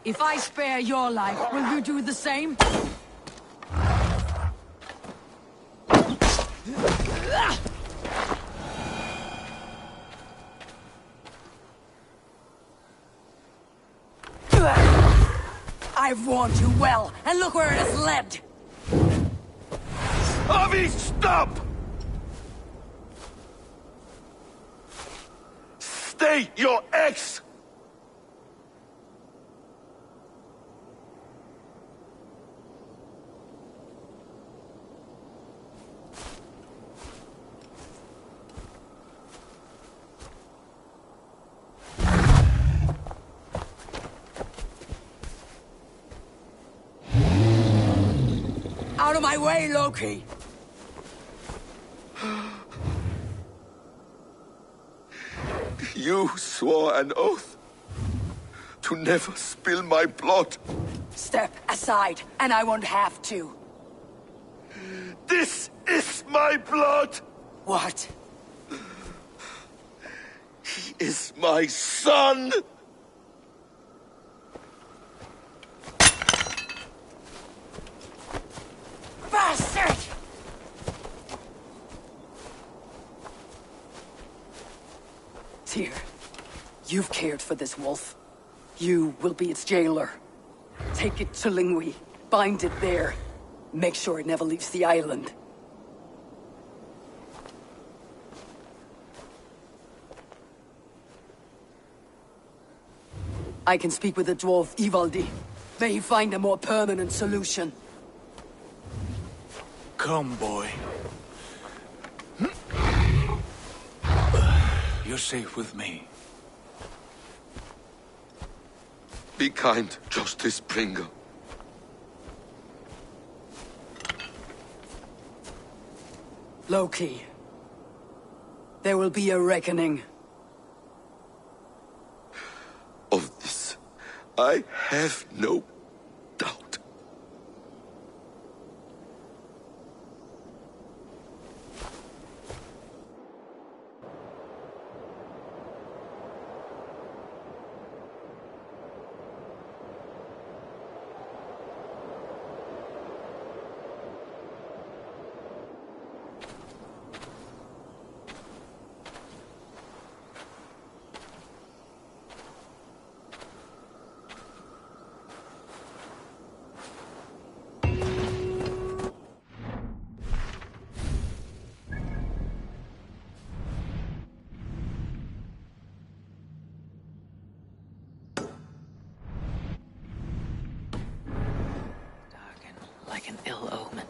If I spare your life, will you do the same? I've warned you well, and look where it has led! Avi, stop! Stay your ex! Out of my way, Loki! You swore an oath to never spill my blood. Step aside, and I won't have to. This is my blood! What? He is my son! Bastard! Tyr, you've cared for this wolf. You will be its jailer. Take it to Lingui, bind it there. Make sure it never leaves the island. I can speak with the dwarf Ivaldi. May he find a more permanent solution. Come, boy. You're safe with me. Be kind, Justice Bringer. Loki. There will be a reckoning. Of this, I have no doubt. like an ill omen.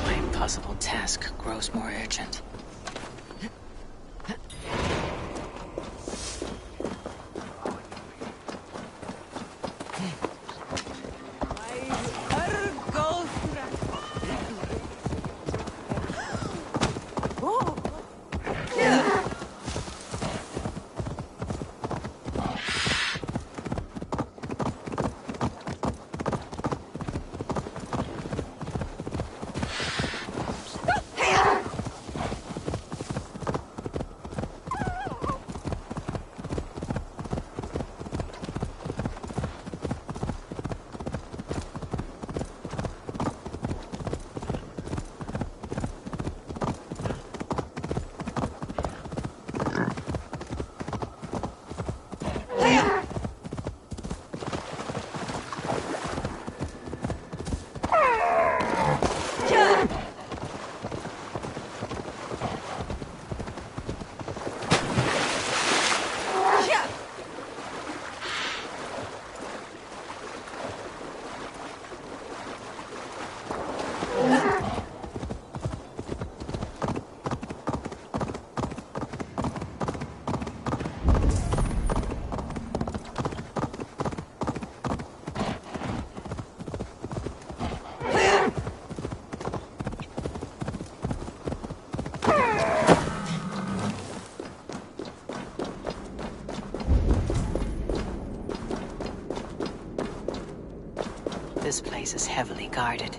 My impossible task grows more urgent. This place is heavily guarded.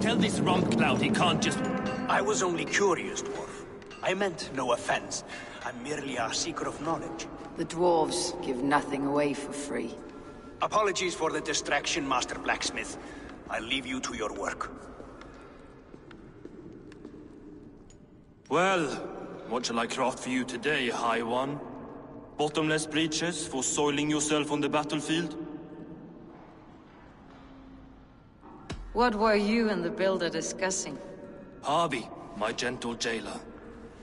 Tell this Rumpcloud he can't just... I was only curious, dwarf. I meant no offense. I'm merely a seeker of knowledge. The dwarves give nothing away for free. Apologies for the distraction, Master Blacksmith. I'll leave you to your work. Well, what shall I craft for you today, High One? Bottomless breeches for soiling yourself on the battlefield? What were you and the builder discussing? Harvey, my gentle jailer.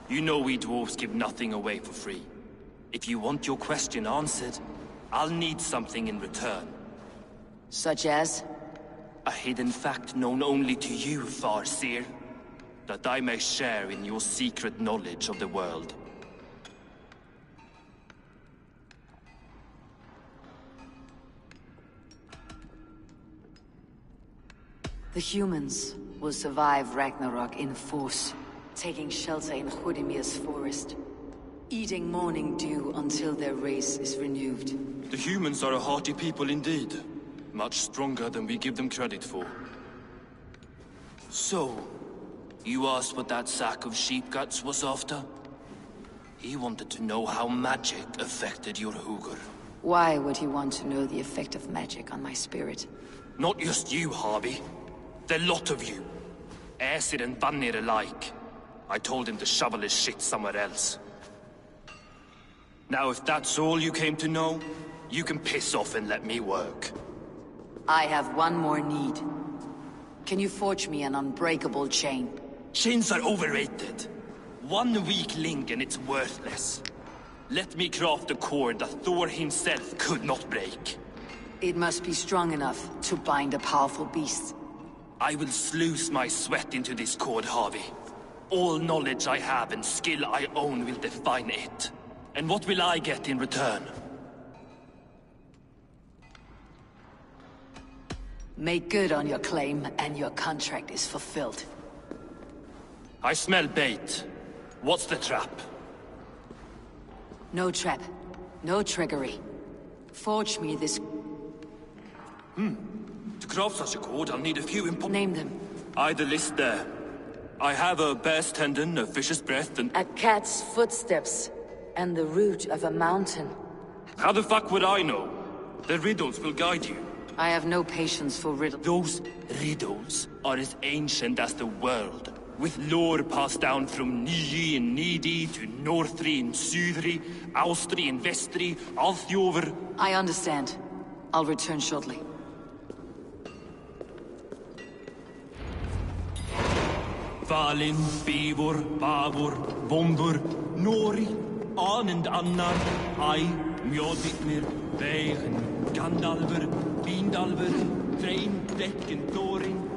You know we dwarves give nothing away for free. If you want your question answered, I'll need something in return. Such as? A hidden fact known only to you, Farseer. That I may share in your secret knowledge of the world. The humans will survive Ragnarok in force, taking shelter in Hodimir's forest, eating morning dew until their race is renewed. The humans are a hearty people indeed. Much stronger than we give them credit for. So, you asked what that sack of sheep guts was after? He wanted to know how magic affected your Hugr. Why would he want to know the effect of magic on my spirit? Not just you, Harvey. The lot of you. Aesir and Vanir alike. I told him to shovel his shit somewhere else. Now, if that's all you came to know, you can piss off and let me work. I have one more need. Can you forge me an unbreakable chain? Chains are overrated. One weak link and it's worthless. Let me craft a cord that Thor himself could not break. It must be strong enough to bind a powerful beast. I will sluice my sweat into this cord, Harvey. All knowledge I have and skill I own will define it. And what will I get in return? Make good on your claim, and your contract is fulfilled. I smell bait. What's the trap? No trap. No trickery. Forge me this... To craft such a cord, I'll need a few Name them. The list there. I have a bear's tendon, a fish's breath, and... A cat's footsteps, and the root of a mountain. How the fuck would I know? The riddles will guide you. I have no patience for riddles. Those riddles are as ancient as the world, with lore passed down from Niji and Nidi to Northri and Sudri, Austri and Vestri, Althjover. I understand. I'll return shortly. Valin, Bivor, Bavor, Bombur, Nori, Anand Annar, Ai, Mjoditnir, Veigen, Gandalver, Vindalver, Threin, Dekk and Thorin.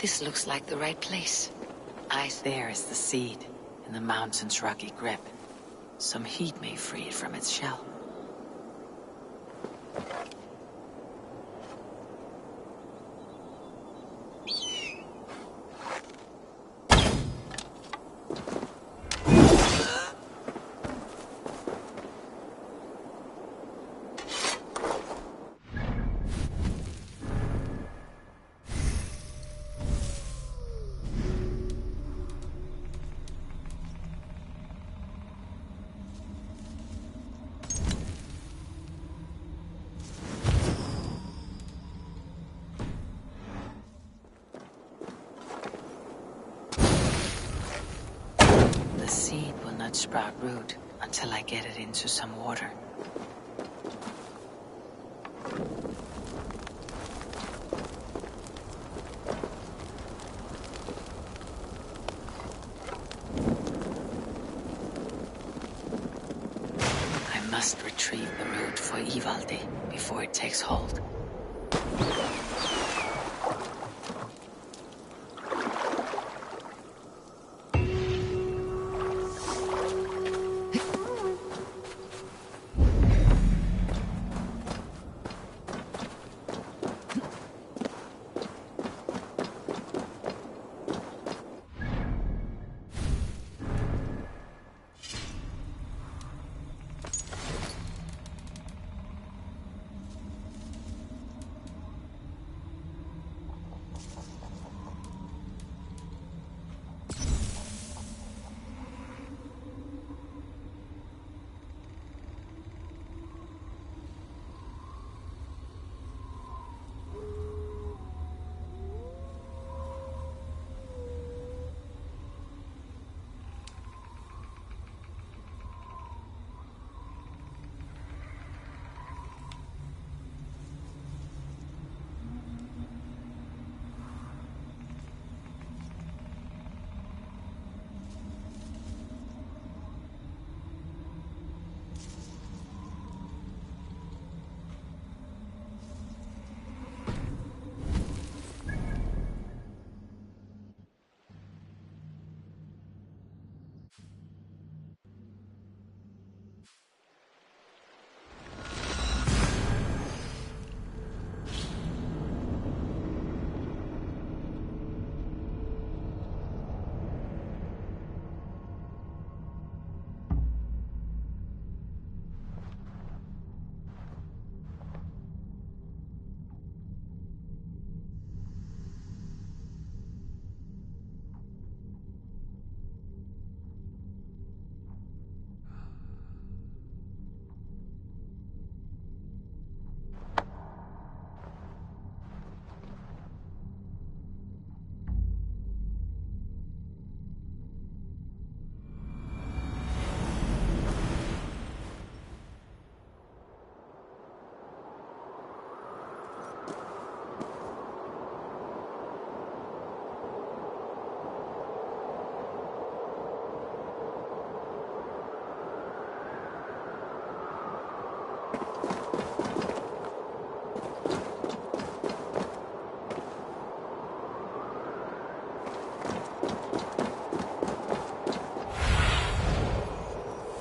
This looks like the right place. There is the seed, in the mountain's rocky grip. Some heat may free it from its shell. The seed will not sprout root until I get it into some water. I must retrieve the root for Ivaldi before it takes hold.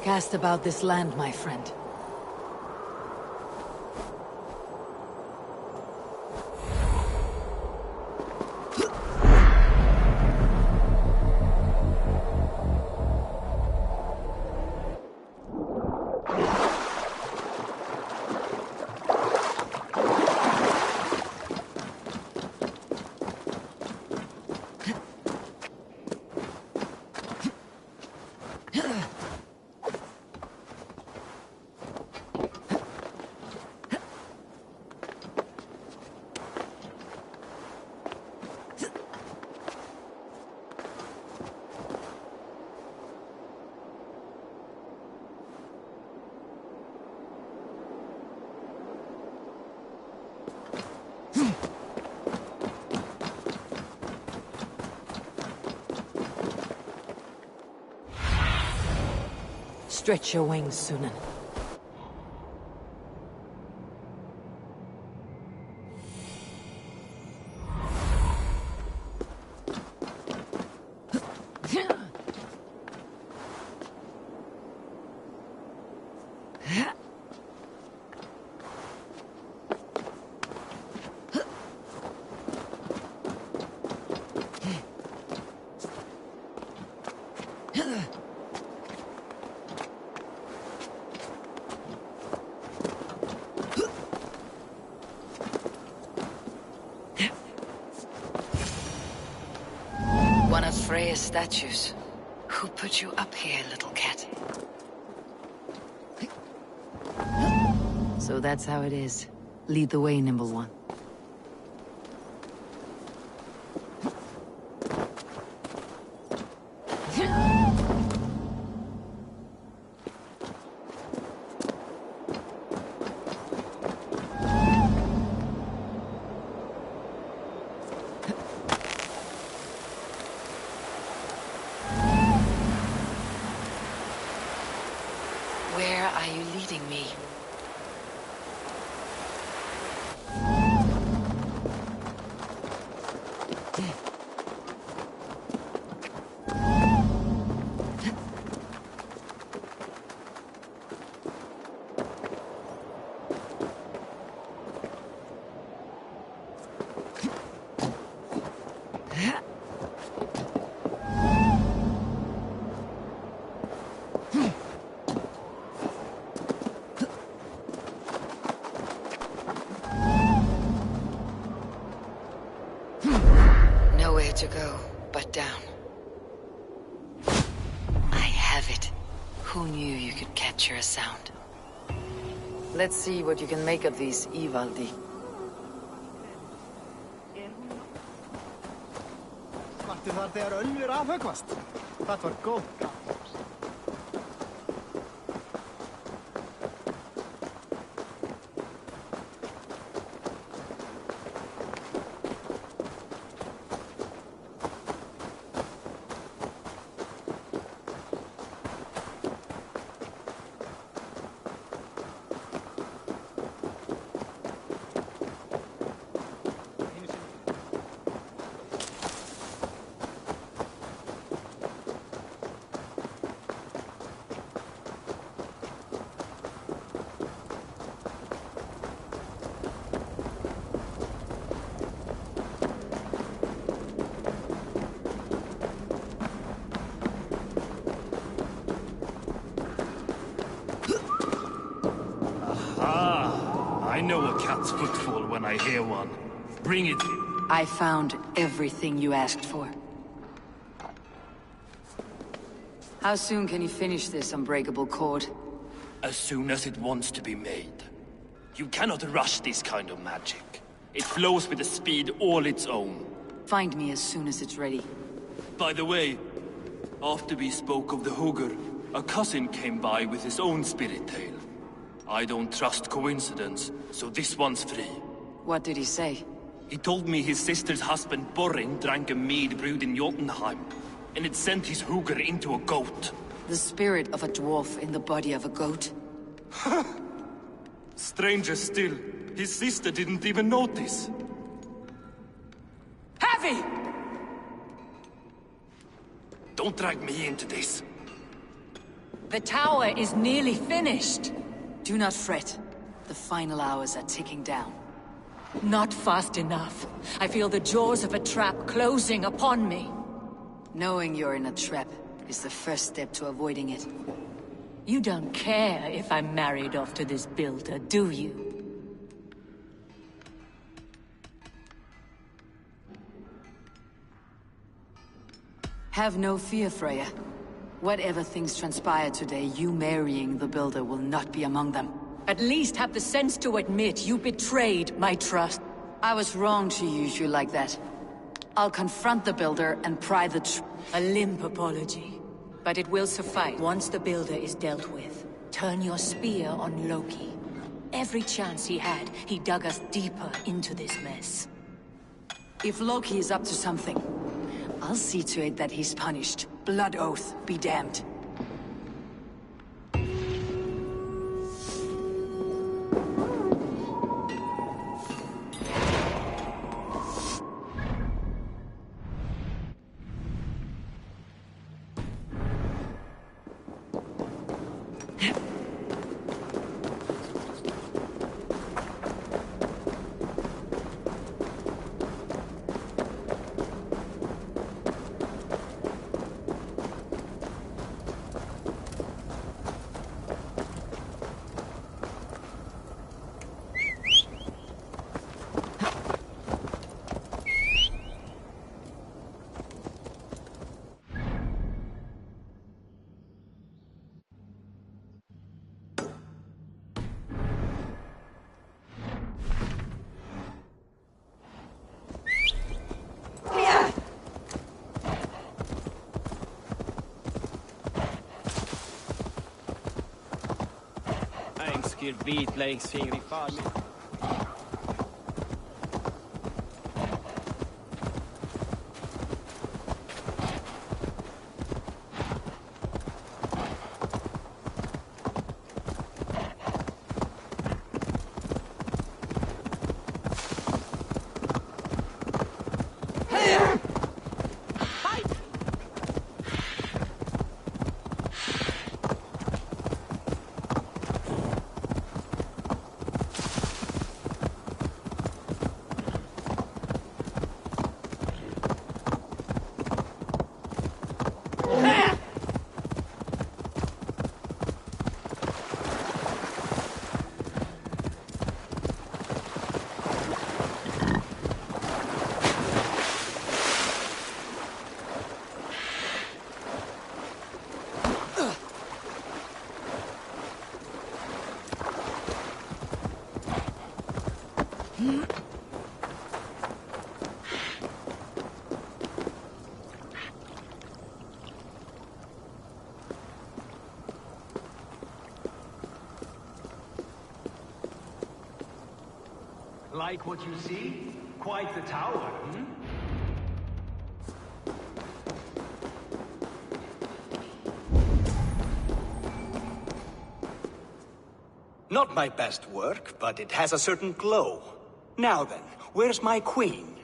Cast about this land, my friend. Stretch your wings, Sunan. statues. Who put you up here, little cat? So that's how it is. Lead the way, Nimble One. Where are you leading me? Nowhere to go but down. I have it. Who knew you could capture a sound? Let's see what you can make of these, Ivaldi. Vartu þar þegar ölvur afhöggvast? Það var góð. I know a cat's footfall when I hear one. Bring it. I found everything you asked for. How soon can you finish this unbreakable cord? As soon as it wants to be made. You cannot rush this kind of magic. It flows with a speed all its own. Find me as soon as it's ready. By the way, after we spoke of the Hugr, a cousin came by with his own spirit tale. I don't trust coincidence, so this one's free. What did he say? He told me his sister's husband Borin drank a mead brewed in Jotunheim, and it sent his Hugr into a goat. The spirit of a dwarf in the body of a goat? Stranger still, his sister didn't even notice. Heavy! Don't drag me into this. The tower is nearly finished. Do not fret. The final hours are ticking down. Not fast enough. I feel the jaws of a trap closing upon me. Knowing you're in a trap is the first step to avoiding it. You don't care if I'm married off to this builder, do you? Have no fear, Freya. Whatever things transpire today, you marrying the builder will not be among them. At least have the sense to admit you betrayed my trust. I was wrong to use you like that. I'll confront the builder and pry the A limp apology. But it will suffice. Once the builder is dealt with, turn your spear on Loki. Every chance he had, he dug us deeper into this mess. If Loki is up to something, I'll see to it that he's punished. Blood oath be damned. Dyr vitläggsfingrig farlig. Like what you see? Quite the tower, hmm? Not my best work, but it has a certain glow. Now then, where's my queen?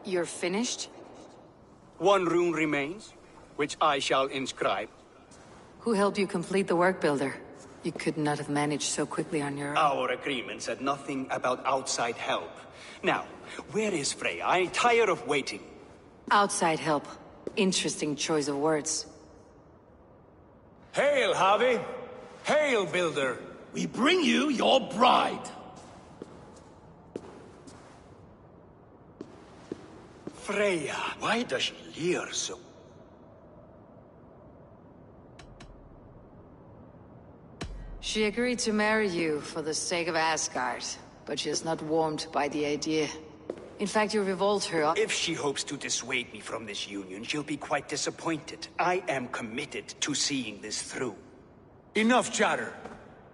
You're finished? One rune remains, which I shall inscribe. Who helped you complete the work, Builder? You could not have managed so quickly on your own. Our agreement said nothing about outside help. Now, where is Freya? I'm tired of waiting. Outside help. Interesting choice of words. Hail, Harvey! Hail, Builder! We bring you your bride! Freya, why does she leer so? She agreed to marry you for the sake of Asgard, but she is not warmed by the idea. In fact, you revolt her. If she hopes to dissuade me from this union, she'll be quite disappointed. I am committed to seeing this through. Enough chatter.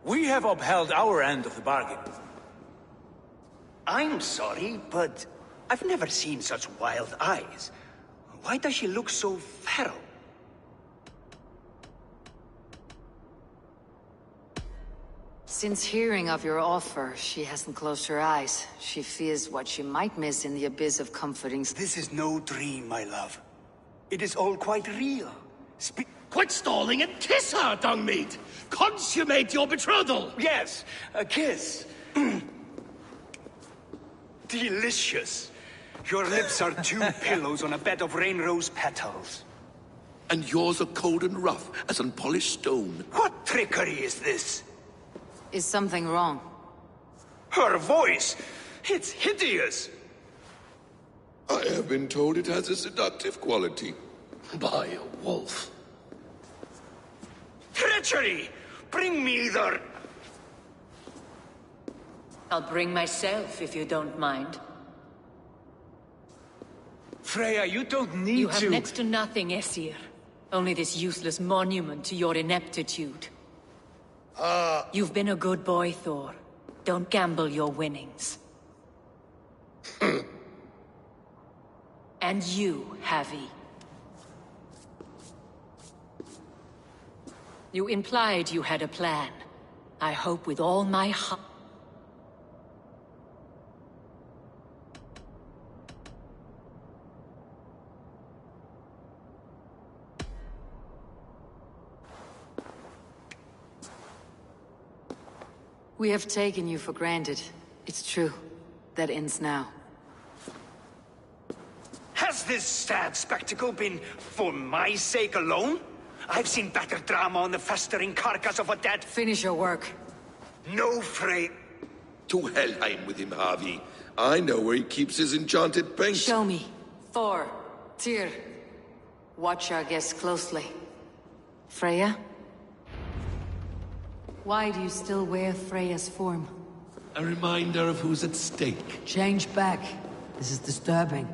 We have upheld our end of the bargain. I'm sorry, but I've never seen such wild eyes. Why does she look so feral? Since hearing of your offer, she hasn't closed her eyes. She fears what she might miss in the abyss of comforting... This is no dream, my love. It is all quite real. Quit stalling and kiss her, Dungmeat! Consummate your betrothal! Yes, a kiss. Delicious. Your lips are two pillows on a bed of rain rose petals. And yours are cold and rough as unpolished stone. What trickery is this? Is something wrong? Her voice! It's hideous! I have been told it has a seductive quality. By a wolf. Treachery! Bring me the... I'll bring myself, if you don't mind. Freya, you don't need to... You have next to nothing, Aesir. Only this useless monument to your ineptitude. You've been a good boy, Thor. Don't gamble your winnings. And you, Havi. You implied you had a plan. I hope with all my heart... We have taken you for granted. It's true. That ends now. Has this sad spectacle been for my sake alone? I've seen better drama on the festering carcass of a dead... Finish your work. No, Frey. To Helheim with him, Harvey. I know where he keeps his enchanted paint. Show me. Thor. Tyr. Watch our guests closely. Freya? Why do you still wear Freya's form? A reminder of who's at stake. Change back. This is disturbing.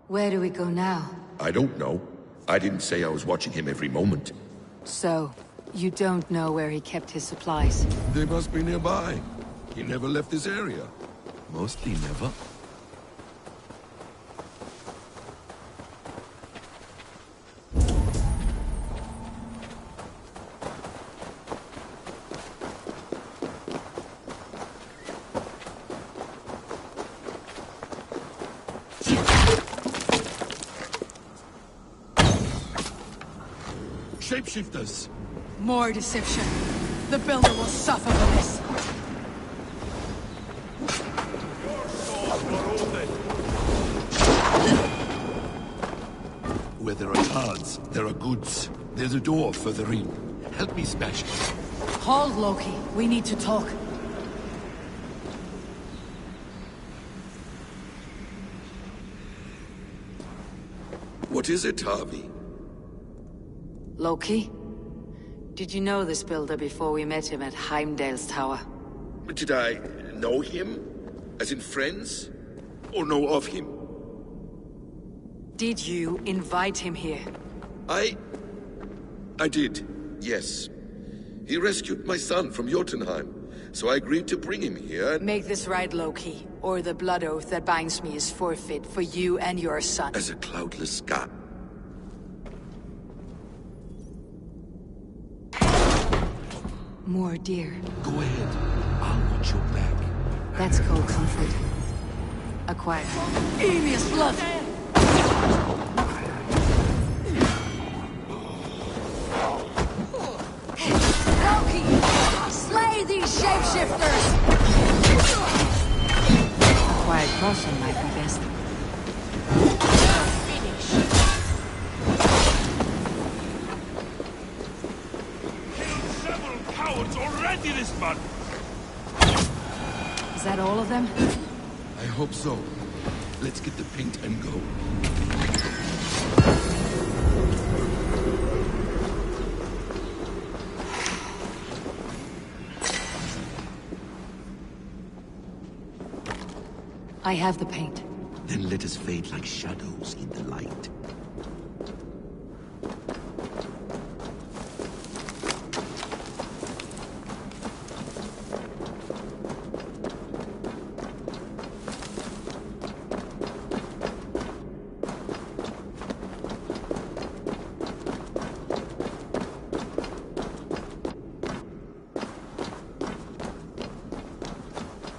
Where do we go now? I don't know. I didn't say I was watching him every moment. So, you don't know where he kept his supplies? They must be nearby. He never left this area. Mostly never. Shapeshifters! More deception. The builder will suffer for this. Where there are cards, there are goods. There's a door further in. Help me smash it. Hold, Loki. We need to talk. What is it, Harvey? Loki? Did you know this builder before we met him at Heimdall's tower? Did I know him? As in friends? Or know of him? Did you invite him here? I did, yes. He rescued my son from Jotunheim, so I agreed to bring him here. Make this right, Loki, or the blood oath that binds me is forfeit for you and your son. As a cloudless god. More dear. Go ahead. I'll watch your back. That's cold comfort. Acquired. Evious blood! Loki! Slay these shapeshifters! A quiet caution might be best. Cowards already this month! Is that all of them? I hope so. Let's get the paint and go. I have the paint. Then let us fade like shadows in the light.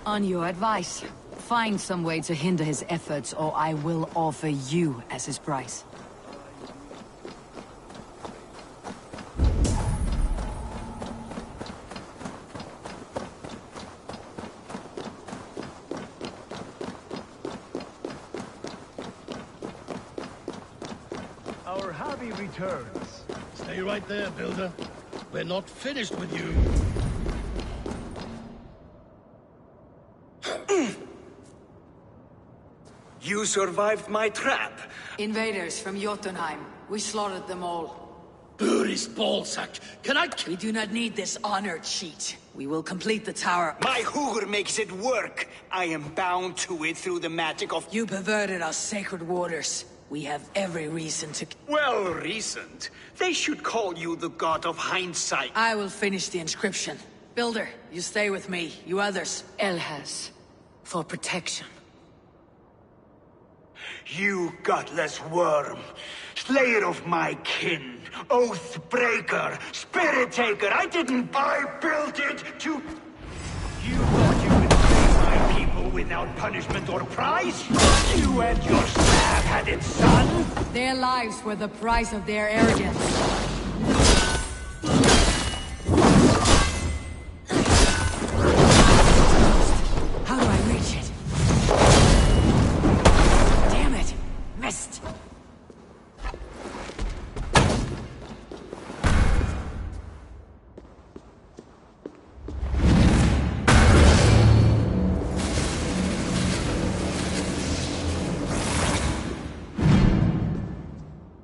On your advice, find some way to hinder his efforts, or I will offer you as his price. Our hobby returns. Stay right there, Builder. We're not finished with you. You survived my trap. Invaders from Jotunheim. We slaughtered them all. Buri's ballsack. Can I... We do not need this honor cheat. We will complete the tower. My hugr makes it work. I am bound to it through the magic of... You perverted our sacred waters. We have every reason to... Well reasoned. They should call you the god of hindsight. I will finish the inscription. Builder, you stay with me. You others. Elhas. For protection. You gutless worm, slayer of my kin, oath breaker, spirit taker, I built it to... You thought you could save my people without punishment or prize? You and your slab-headed son? Their lives were the price of their arrogance. How do I reach it? Missed.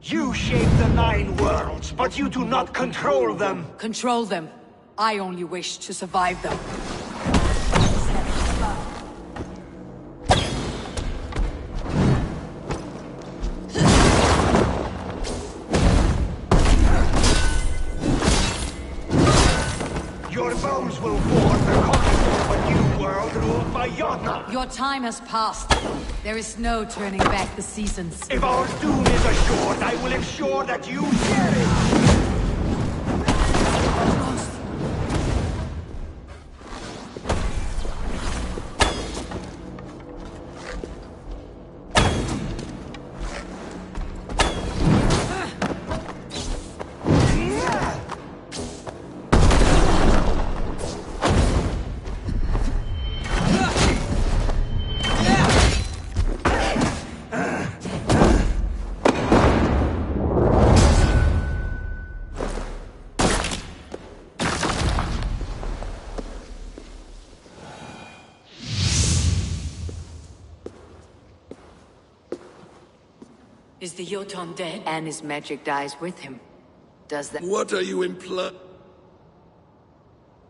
You shape the 9 worlds, but you do not control them. Control them. I only wish to survive them. Your bones will form the contours of a new world ruled by Jotnar. Your time has passed. There is no turning back the seasons. If our doom is assured, I will ensure that you share it. Is the Jotun dead? And his magic dies with him. Does that— What are you implying?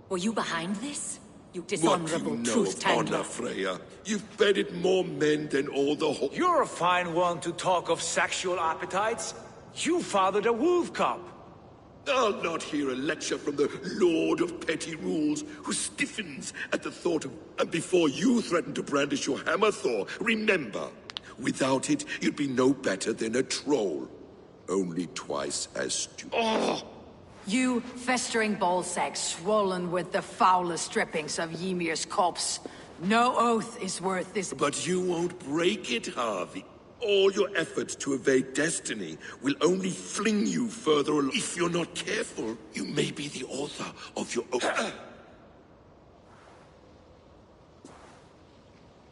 Were you behind this? You What do dishonorable you know truth of tangler. honor, Freya? You've bedded more men than all the whole— You're a fine one to talk of sexual appetites. You fathered a wolf cub. I'll not hear a lecture from the Lord of Petty Rules, who stiffens at the thought of— And before you threaten to brandish your hammer, Thor, remember, without it, you'd be no better than a troll. Only twice as stupid. Oh! You festering ballsack swollen with the foulest drippings of Ymir's corpse. No oath is worth this— But you won't break it, Harvey. All your efforts to evade destiny will only fling you further along. If you're not careful, you may be the author of your own—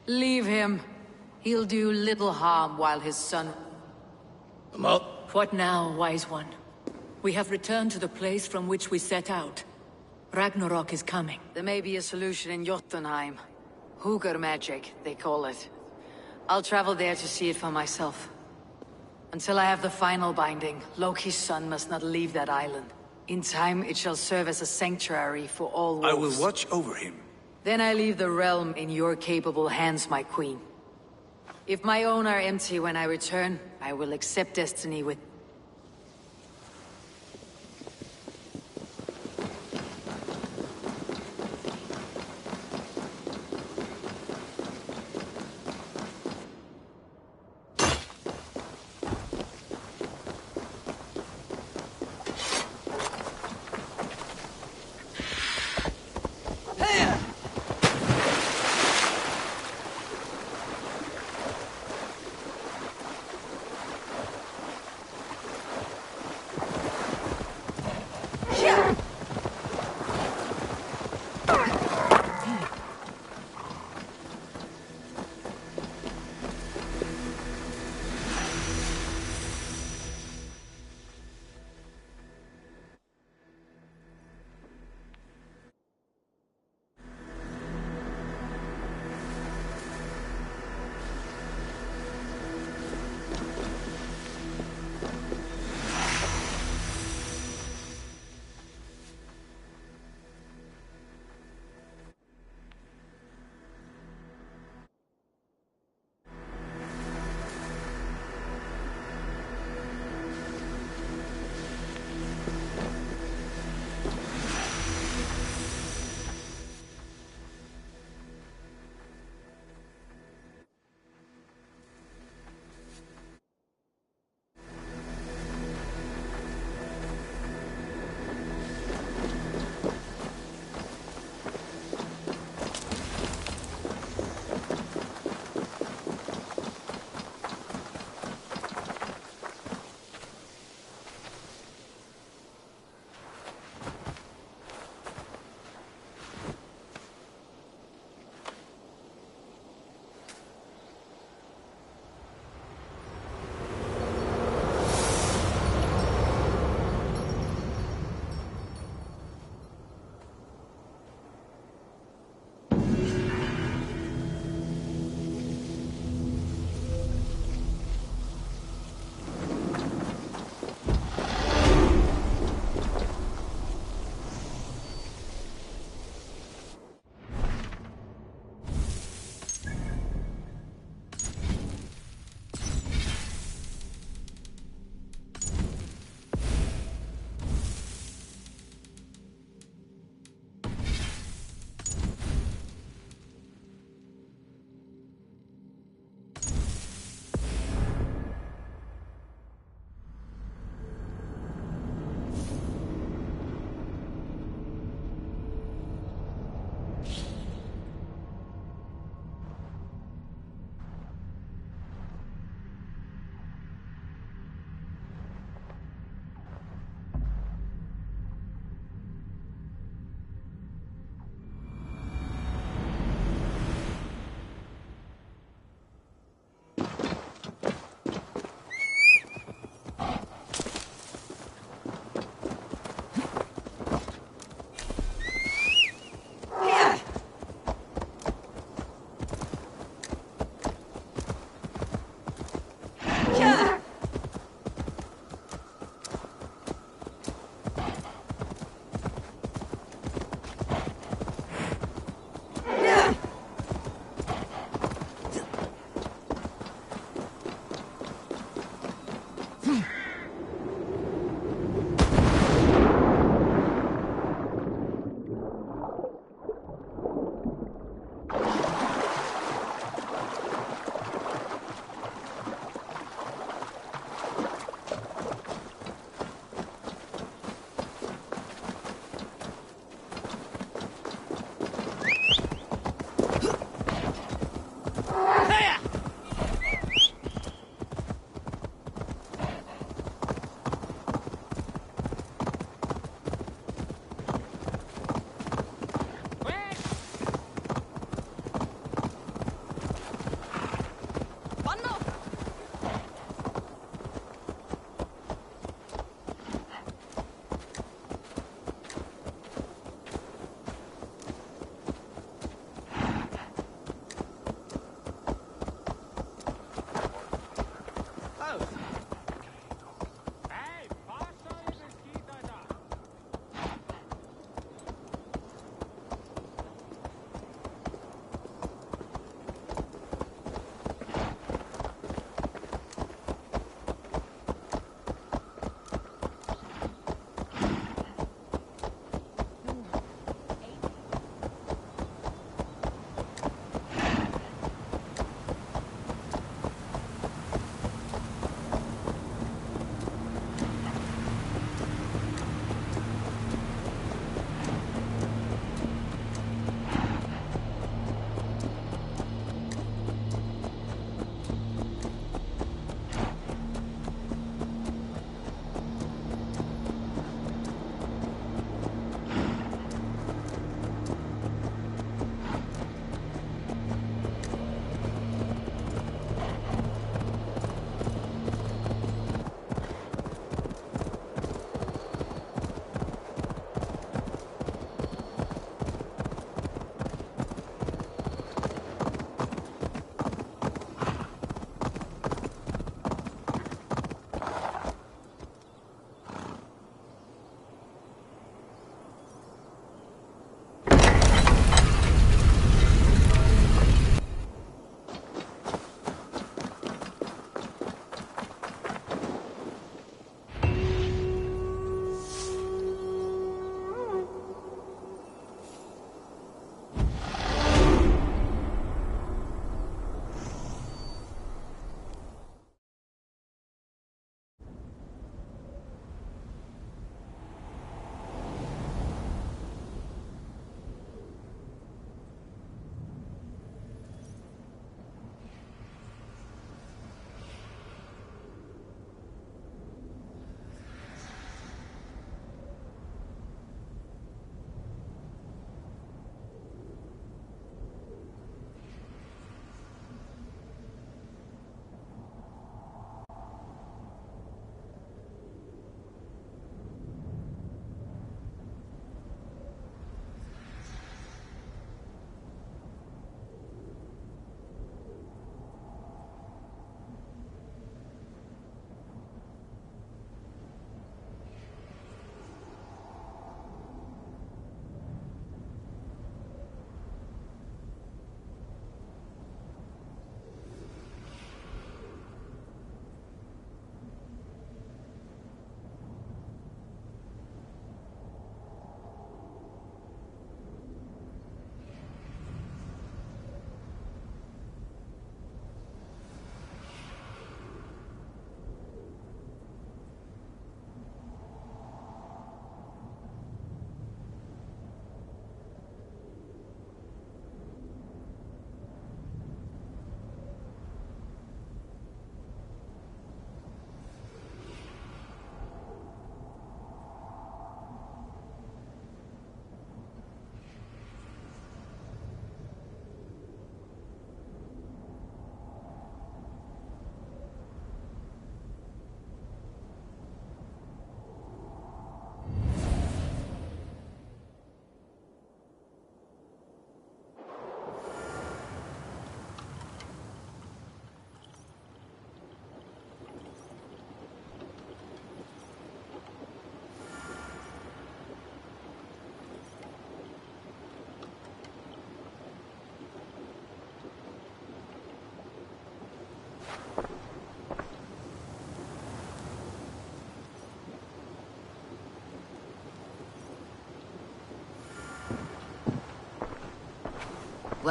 Leave him. He'll do little harm while his son— What now, wise one? We have returned to the place from which we set out. Ragnarok is coming. There may be a solution in Jotunheim. Hugr magic, they call it. I'll travel there to see it for myself. Until I have the final binding, Loki's son must not leave that island. In time, it shall serve as a sanctuary for all wolves. I will watch over him. Then I leave the realm in your capable hands, my queen. If my own are empty when I return, I will accept destiny with—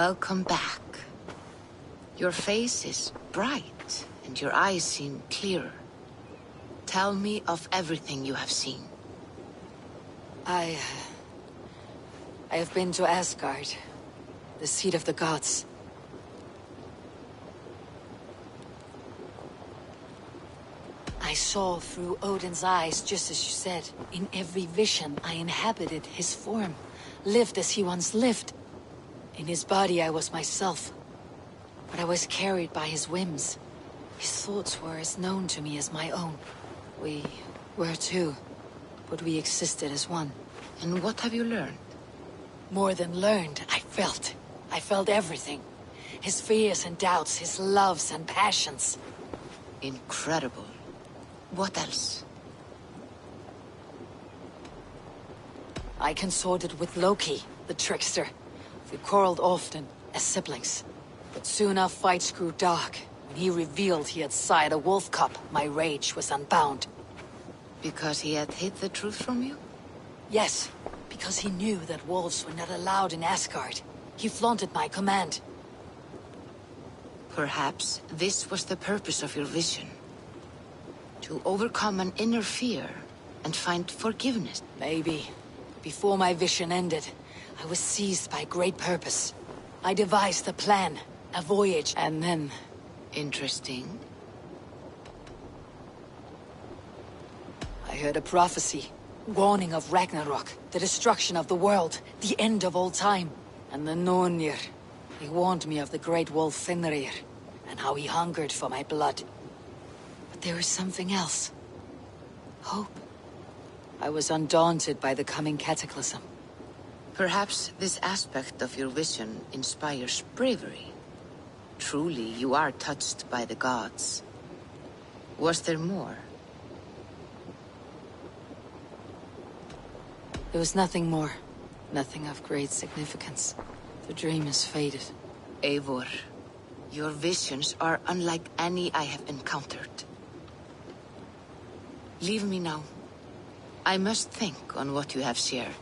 Welcome back. Your face is bright, and your eyes seem clearer. Tell me of everything you have seen. I have been to Asgard, the seat of the gods. I saw through Odin's eyes, just as you said. In every vision, I inhabited his form, lived as he once lived. In his body, I was myself, but I was carried by his whims. His thoughts were as known to me as my own. We were two, but we existed as one. And what have you learned? More than learned, I felt. I felt everything. His fears and doubts, his loves and passions. Incredible. What else? I consorted with Loki, the trickster. We quarreled often, as siblings. But soon our fights grew dark. When he revealed he had sired a wolf cub, my rage was unbound. Because he had hid the truth from you? Yes, because he knew that wolves were not allowed in Asgard. He flaunted my command. Perhaps this was the purpose of your vision. To overcome an inner fear and find forgiveness. Maybe. Before my vision ended, I was seized by great purpose. I devised a plan, a voyage, and then... Interesting. I heard a prophecy, warning of Ragnarok, the destruction of the world, the end of all time. And the Nornir, he warned me of the great wolf Fenrir, and how he hungered for my blood. But there is something else. Hope. I was undaunted by the coming cataclysm. Perhaps this aspect of your vision inspires bravery. Truly, you are touched by the gods. Was there more? There was nothing more. Nothing of great significance. The dream has faded. Eivor, your visions are unlike any I have encountered. Leave me now. I must think on what you have shared.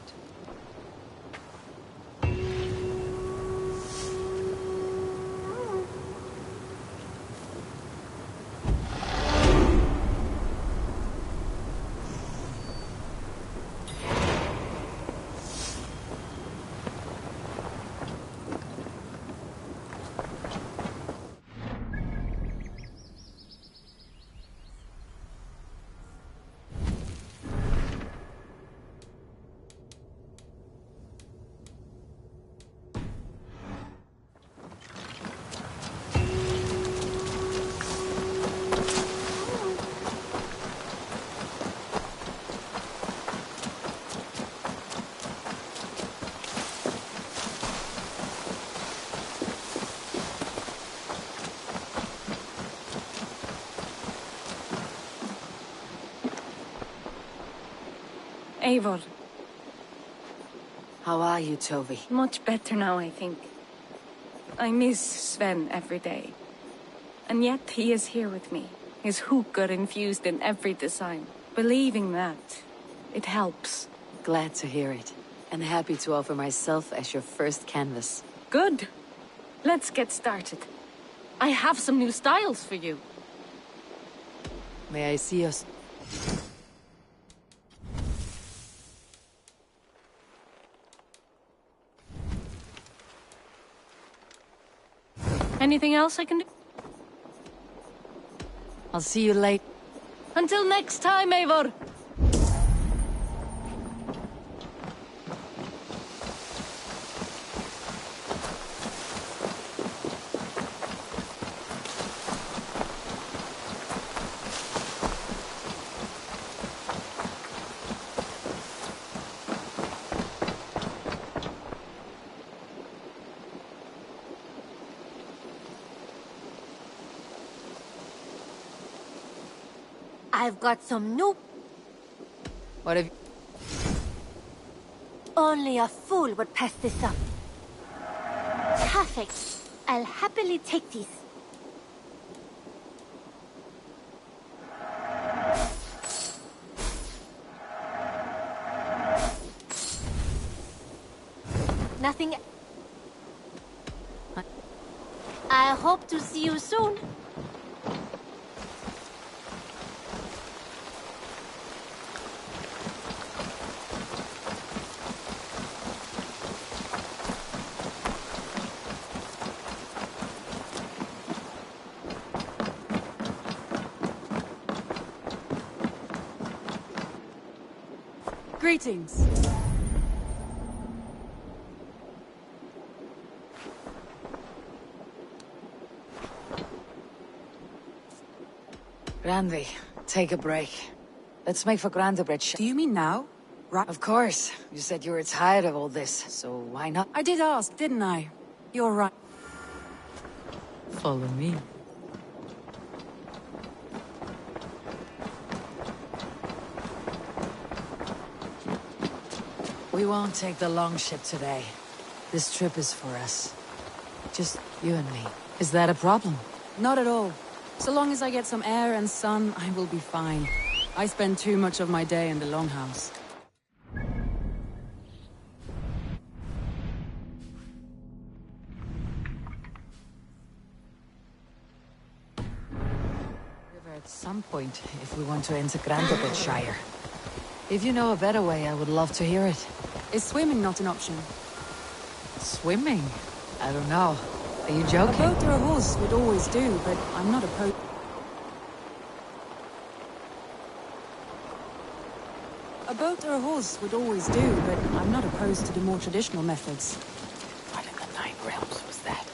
Eivor. How are you, Toby? Much better now, I think. I miss Sven every day. And yet he is here with me. His hooker infused in every design. Believing that, it helps. Glad to hear it. And happy to offer myself as your first canvas. Good. Let's get started. I have some new styles for you. May I see us? Anything else I can do? I'll see you late. Until next time, Eivor! I've got some new... What have you... Only a fool would pass this up. Perfect. I'll happily take these. Nothing... I hope to see you soon. Greetings. Randvi, take a break. Let's make for Grandebridge. Do you mean now? Right. Of course. You said you were tired of all this, so why not? I did ask, didn't I? You're right. Follow me. We won't take the long ship today. This trip is for us. Just you and me. Is that a problem? Not at all. So long as I get some air and sun, I will be fine. I spend too much of my day in the longhouse. At some point, if we want to enter Grandebridgeshire. If you know a better way, I would love to hear it. Is swimming not an option? Swimming? I don't know. Are you joking? A boat or a horse would always do, but I'm not opposed. A boat or a horse would always do, but I'm not opposed to the more traditional methods. What in the Nine Realms was that?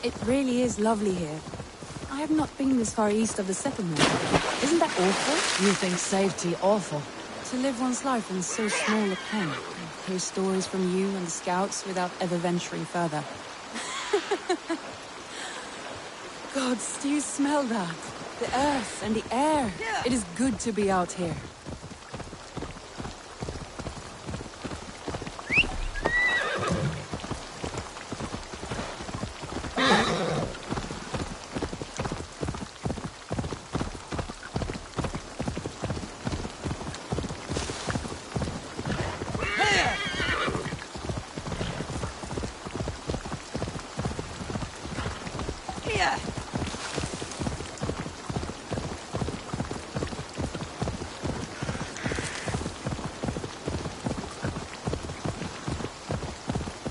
It really is lovely here. I have not been this far east of the settlement. Isn't that awful? You think safety awful? To live one's life in so small a pen. Hear stories from you and the scouts without ever venturing further. Gods, do you smell that? The earth and the air. It is good to be out here.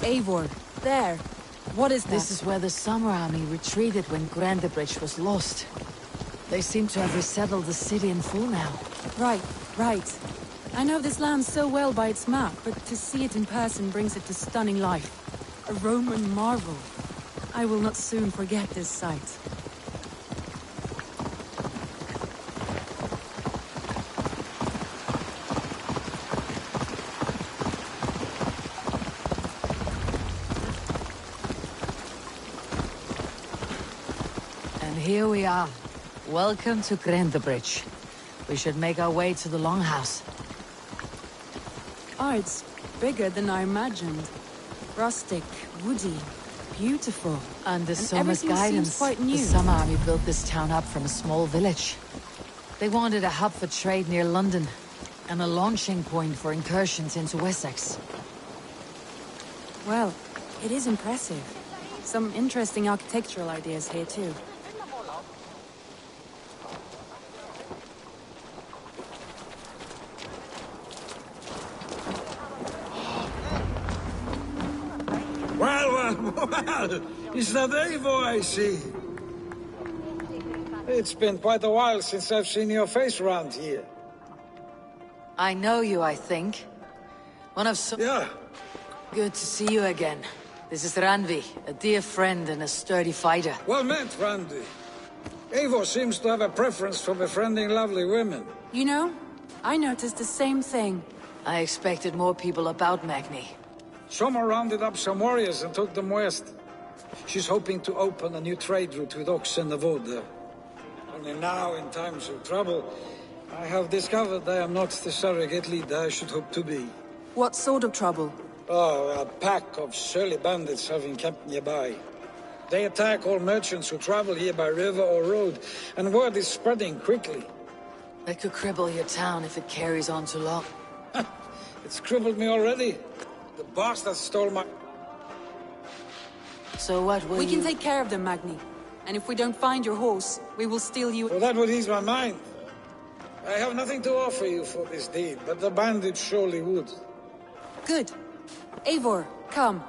Eivor, there. What is that? This is where the Summer Army retreated when Grandebridge was lost. They seem to have resettled the city in full now. Right. I know this land so well by its map, but to see it in person brings it to stunning life. A Roman marvel. I will not soon forget this sight. Here we are. Welcome to Grandebridge. We should make our way to the Longhouse. Oh, it's bigger than I imagined. Rustic, woody. beautiful. Under Soma's everything seems guidance, quite new. the Some army built this town up from a small village. They wanted a hub for trade near London, and a launching point for incursions into Wessex. Well, it is impressive. Some interesting architectural ideas here too. Well, is that Eivor I see? It's been quite a while since I've seen your face around here. I know you, I think. One of Yeah. Good to see you again. This is Randvi, a dear friend and a sturdy fighter. Well met, Randvi. Eivor seems to have a preference for befriending lovely women. You know, I noticed the same thing. I expected more people about Magni. Soma rounded up some warriors and took them west. She's hoping to open a new trade route with Ox and the Voda. Only now, in times of trouble, I have discovered I am not the surrogate leader I should hope to be. What sort of trouble? Oh, a pack of surly bandits have encamped nearby. They attack all merchants who travel here by river or road, and word is spreading quickly. That could cripple your town if it carries on too long. It's crippled me already. The bastard stole my... So what will We can take care of them, Magni. And if we don't find your horse, we will steal you... Well, that would ease my mind. I have nothing to offer you for this deed, but the bandits surely would. Good. Eivor, come.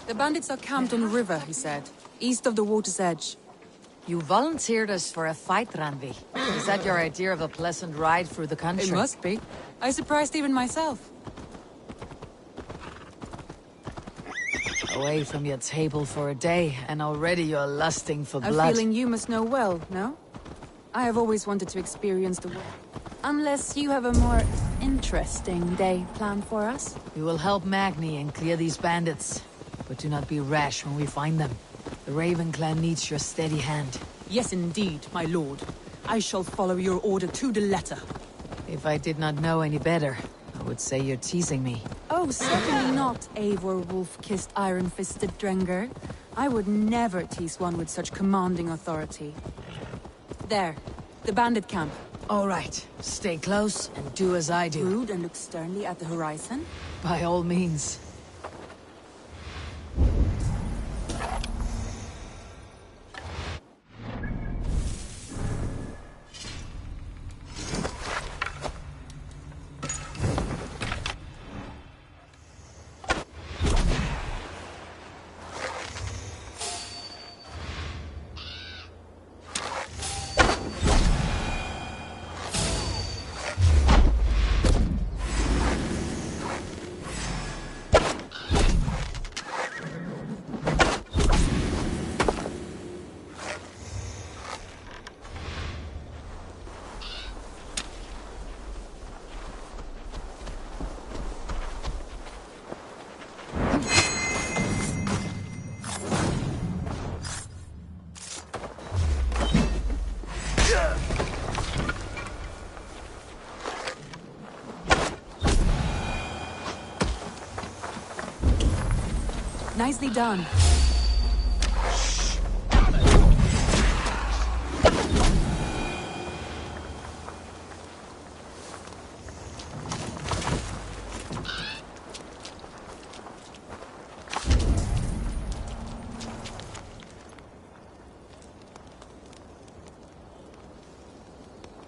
The bandits are camped on the river, he said. East of the water's edge. You volunteered us for a fight, Randvi. Is that your idea of a pleasant ride through the country? It must be. I surprised even myself. Away from your table for a day, and already you're lusting for blood. A feeling you must know well, no? I have always wanted to experience the world. Unless you have a more interesting day planned for us? We will help Magni and clear these bandits. But do not be rash when we find them. The Raven clan needs your steady hand. Yes, indeed, my lord. I shall follow your order to the letter. If I did not know any better, I would say you're teasing me. Oh, certainly not, Eivor wolf-kissed iron-fisted Drenger. I would never tease one with such commanding authority. There, the bandit camp. All right, stay close and do as I do. Brood and look sternly at the horizon? By all means. Nicely done.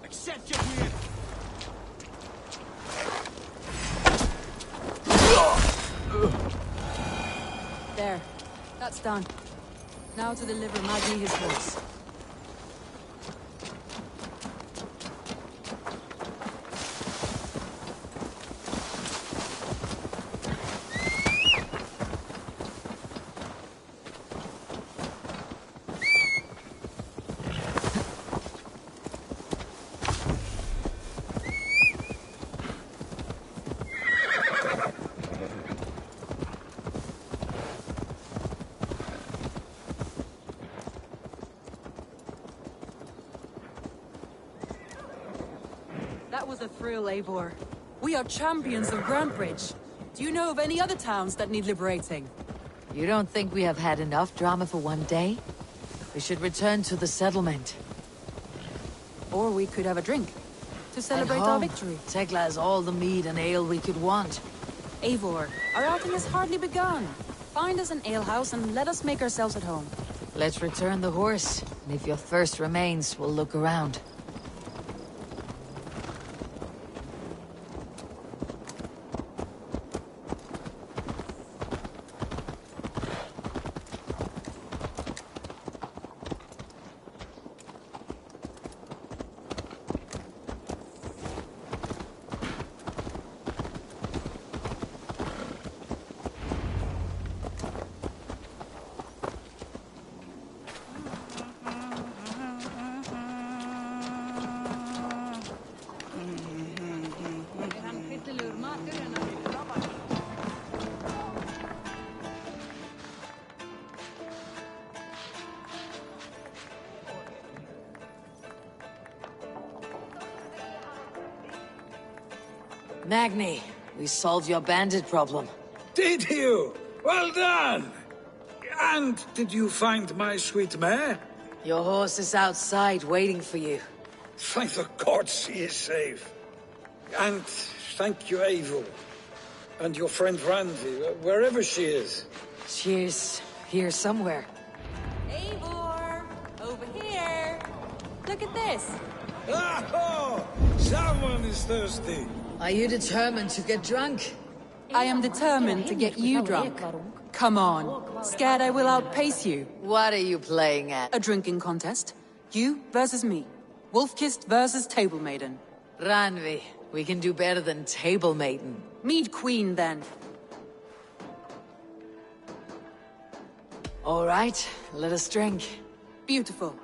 Accept your win. There. That's done. Now to deliver Magni his horse. That was a thrill, Eivor. We are champions of Grantbridge. Do you know of any other towns that need liberating? You don't think we have had enough drama for one day? We should return to the settlement. Or we could have a drink, to celebrate At our home, victory. Tekla has all the mead and ale we could want. Eivor, our outing has hardly begun. Find us an alehouse and let us make ourselves at home. Let's return the horse, and if your thirst remains, we'll look around. Magni, we solved your bandit problem. Did you? Well done! And did you find my sweet mare? Your horse is outside waiting for you. Thank the gods he is safe. And thank you, Eivor. And your friend Randi, wherever she is. She's here somewhere. Eivor! Over here! Look at this! Oh! Someone is thirsty. Are you determined to get drunk? I am determined to get you drunk. Come on. Scared I will outpace you. What are you playing at? A drinking contest. You versus me. Wolf-kissed versus table maiden. Ranvi, we can do better than table maiden. Mead queen, then. All right, let us drink. Beautiful.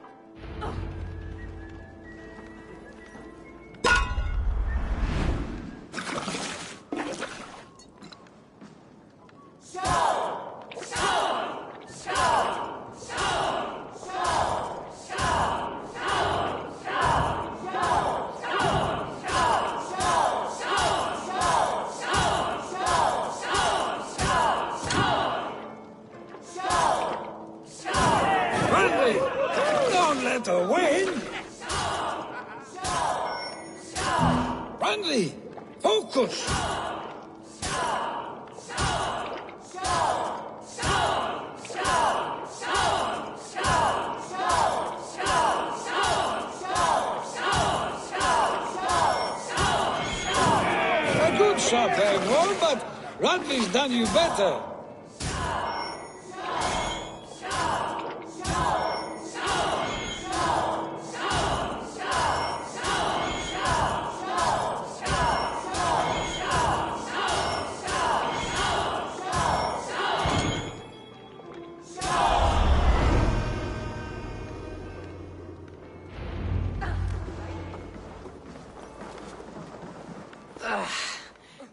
Don't let her win! Randi! Focus! A good shot, Eivor, but Randi's done you better.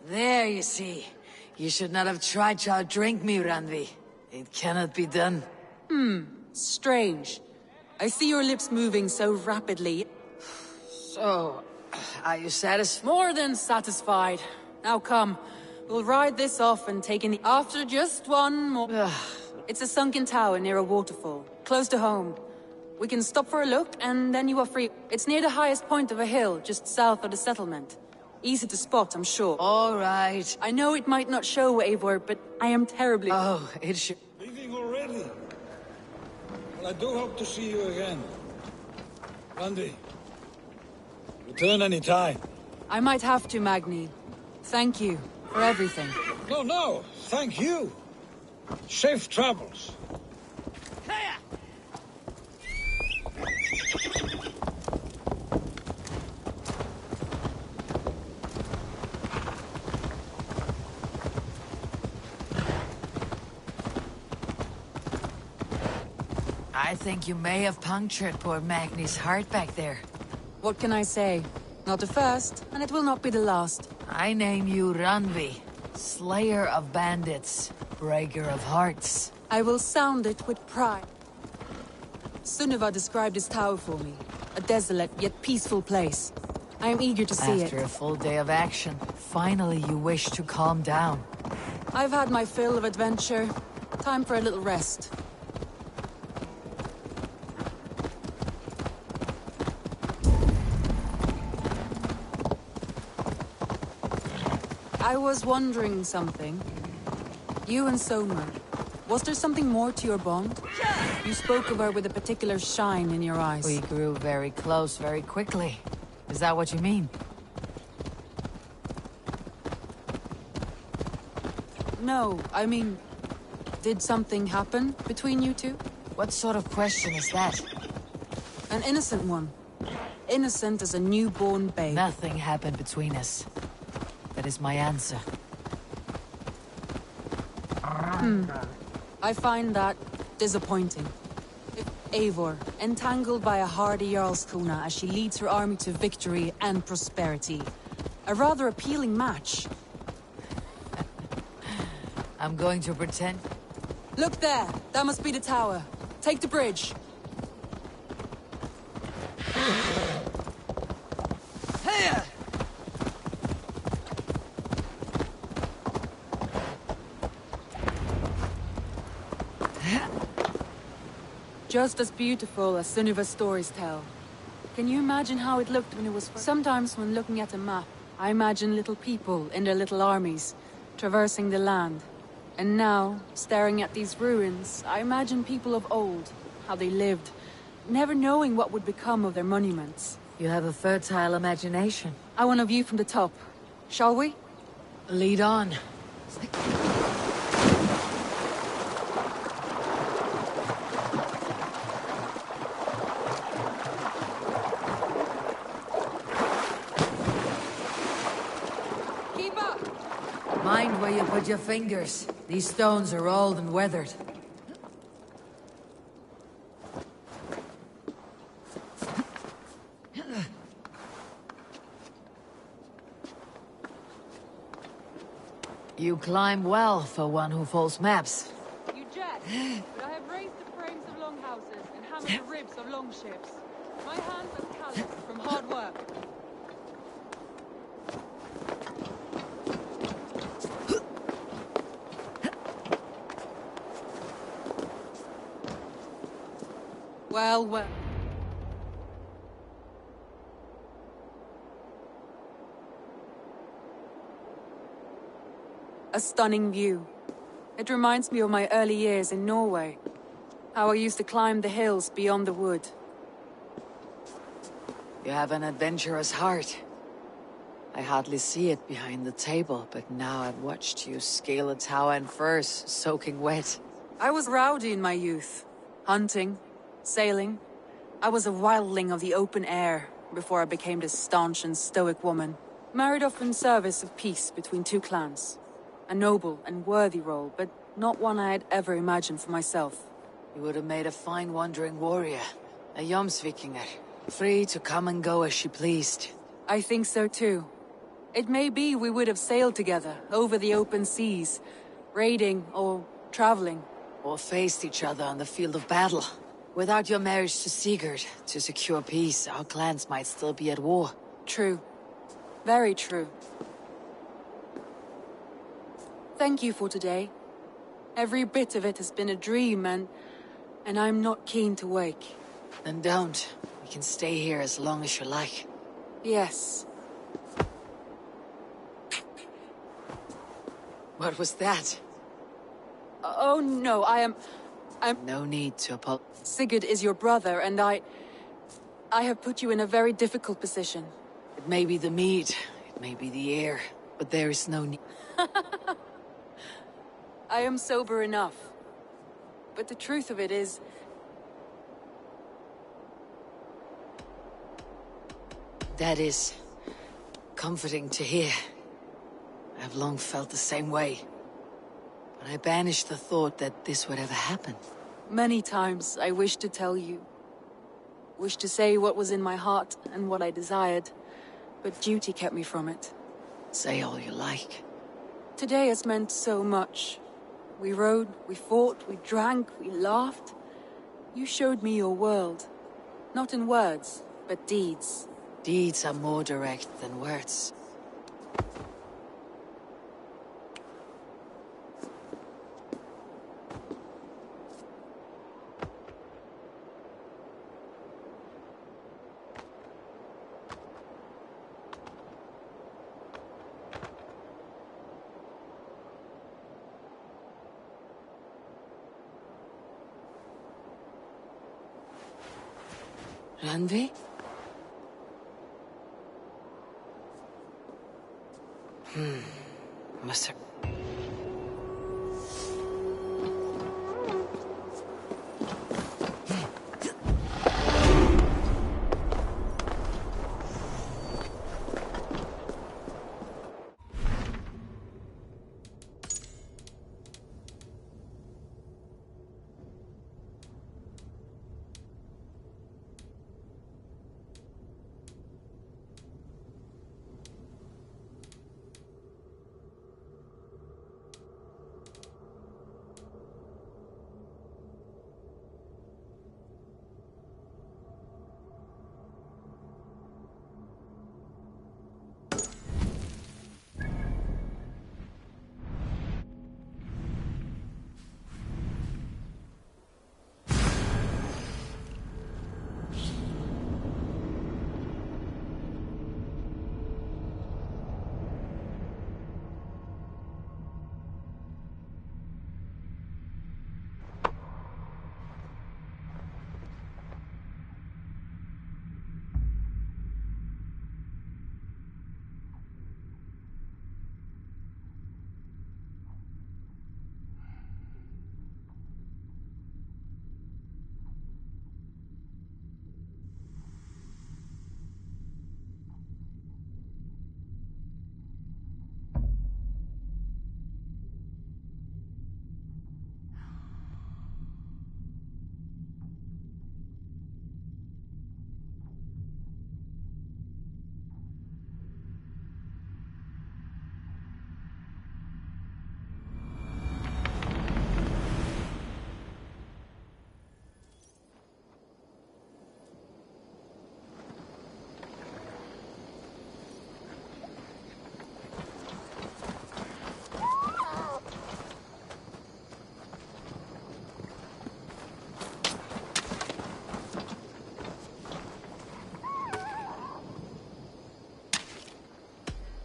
There, you see. You should not have tried to outdrink me, Ranvi. It cannot be done. Strange. I see your lips moving so rapidly. So, are you satisfied? More than satisfied. Now come. We'll ride this off and take in the... After just one more... It's a sunken tower near a waterfall, close to home. We can stop for a look, and then you are free. It's near the highest point of a hill, just south of the settlement. Easy to spot, I'm sure. All right. I know it might not show, Eivor, but I am terribly... Oh, it should... Leaving already? Well, I do hope to see you again. Randi, return any time. I might have to, Magni. Thank you for everything. No, thank you. Safe travels. I think you may have punctured poor Magni's heart back there. What can I say? Not the first, and it will not be the last. I name you Ranvi, Slayer of Bandits, Breaker of Hearts. I will sound it with pride. Sunniva described this tower for me. A desolate yet peaceful place. I'm eager to see it. After a full day of action, finally you wish to calm down. I've had my fill of adventure. Time for a little rest. I was wondering something. You and Soma, was there something more to your bond? You spoke of her with a particular shine in your eyes. We grew very close very quickly. Is that what you mean? No, I mean, did something happen between you two? What sort of question is that? An innocent one. Innocent as a newborn babe. Nothing happened between us. That is my answer. I find that disappointing. If Eivor, entangled by a hardy Jarlskona as she leads her army to victory and prosperity. A rather appealing match. I'm going to pretend... Look there! That must be the tower. Take the bridge. Just as beautiful as Sunniva's stories tell. Can you imagine how it looked when it was... Sometimes when looking at a map, I imagine little people in their little armies, traversing the land. And now, staring at these ruins, I imagine people of old, how they lived, never knowing what would become of their monuments. You have a fertile imagination. I want a view from the top. Shall we? Lead on. Mind where you put your fingers. These stones are old and weathered. You climb well for one who folds maps. You jest, but I have raised the frames of longhouses and hammered the ribs of longships. My hands are calloused from hard work. Well. A stunning view. It reminds me of my early years in Norway. How I used to climb the hills beyond the wood. You have an adventurous heart. I hardly see it behind the table, but now I've watched you scale a tower in furs, soaking wet. I was rowdy in my youth. Hunting, sailing. I was a wildling of the open air, before I became this staunch and stoic woman. Married off in service of peace between two clans. A noble and worthy role, but not one I had ever imagined for myself. You would have made a fine wandering warrior. A Jomsvikinger. Free to come and go as she pleased. I think so too. It may be we would have sailed together, over the open seas. Raiding, or traveling. Or faced each other on the field of battle. Without your marriage to Sigurd, to secure peace, our clans might still be at war. True. Very true. Thank you for today. Every bit of it has been a dream, and I'm not keen to wake. Then don't. We can stay here as long as you like. Yes. What was that? Oh no, I'm... No need to apologize. Sigurd is your brother, and I have put you in a very difficult position. It may be the meat, it may be the air, but there is no need. I am sober enough. But the truth of it is... That is... comforting to hear. I've long felt the same way. But I banished the thought that this would ever happen. Many times I wished to tell you. Wished to say what was in my heart and what I desired. But duty kept me from it. Say all you like. Today has meant so much. We rode, we fought, we drank, we laughed. You showed me your world. Not in words, but deeds. Deeds are more direct than words. Randvi? Must have...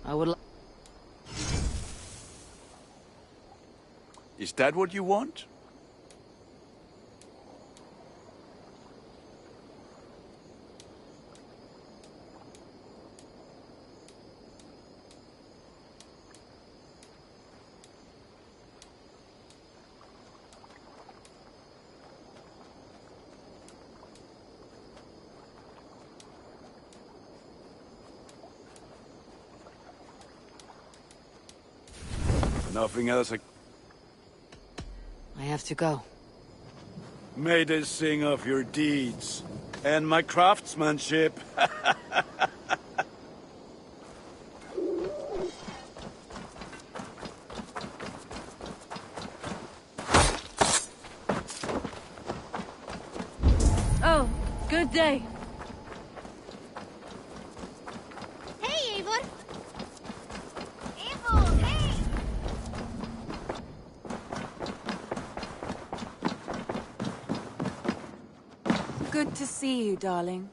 I would... Is that what you want? Nothing else. I have to go. May they sing of your deeds and my craftsmanship. Oh, good day. Hey, Eivor! Eivor, hey! Good to see you, darling.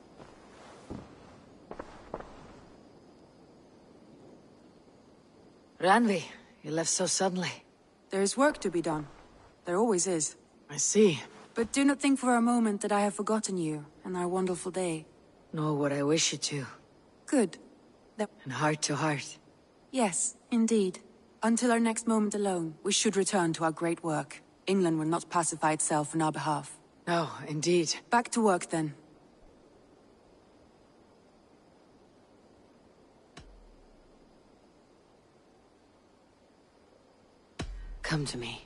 Randvi, you left so suddenly. There's work to be done. There always is. I see. But do not think for a moment that I have forgotten you and our wonderful day. Nor would I wish you to. Good. And heart to heart. Yes, indeed. Until our next moment alone, we should return to our great work. England will not pacify itself on our behalf. No, indeed. Back to work, then. Come to me.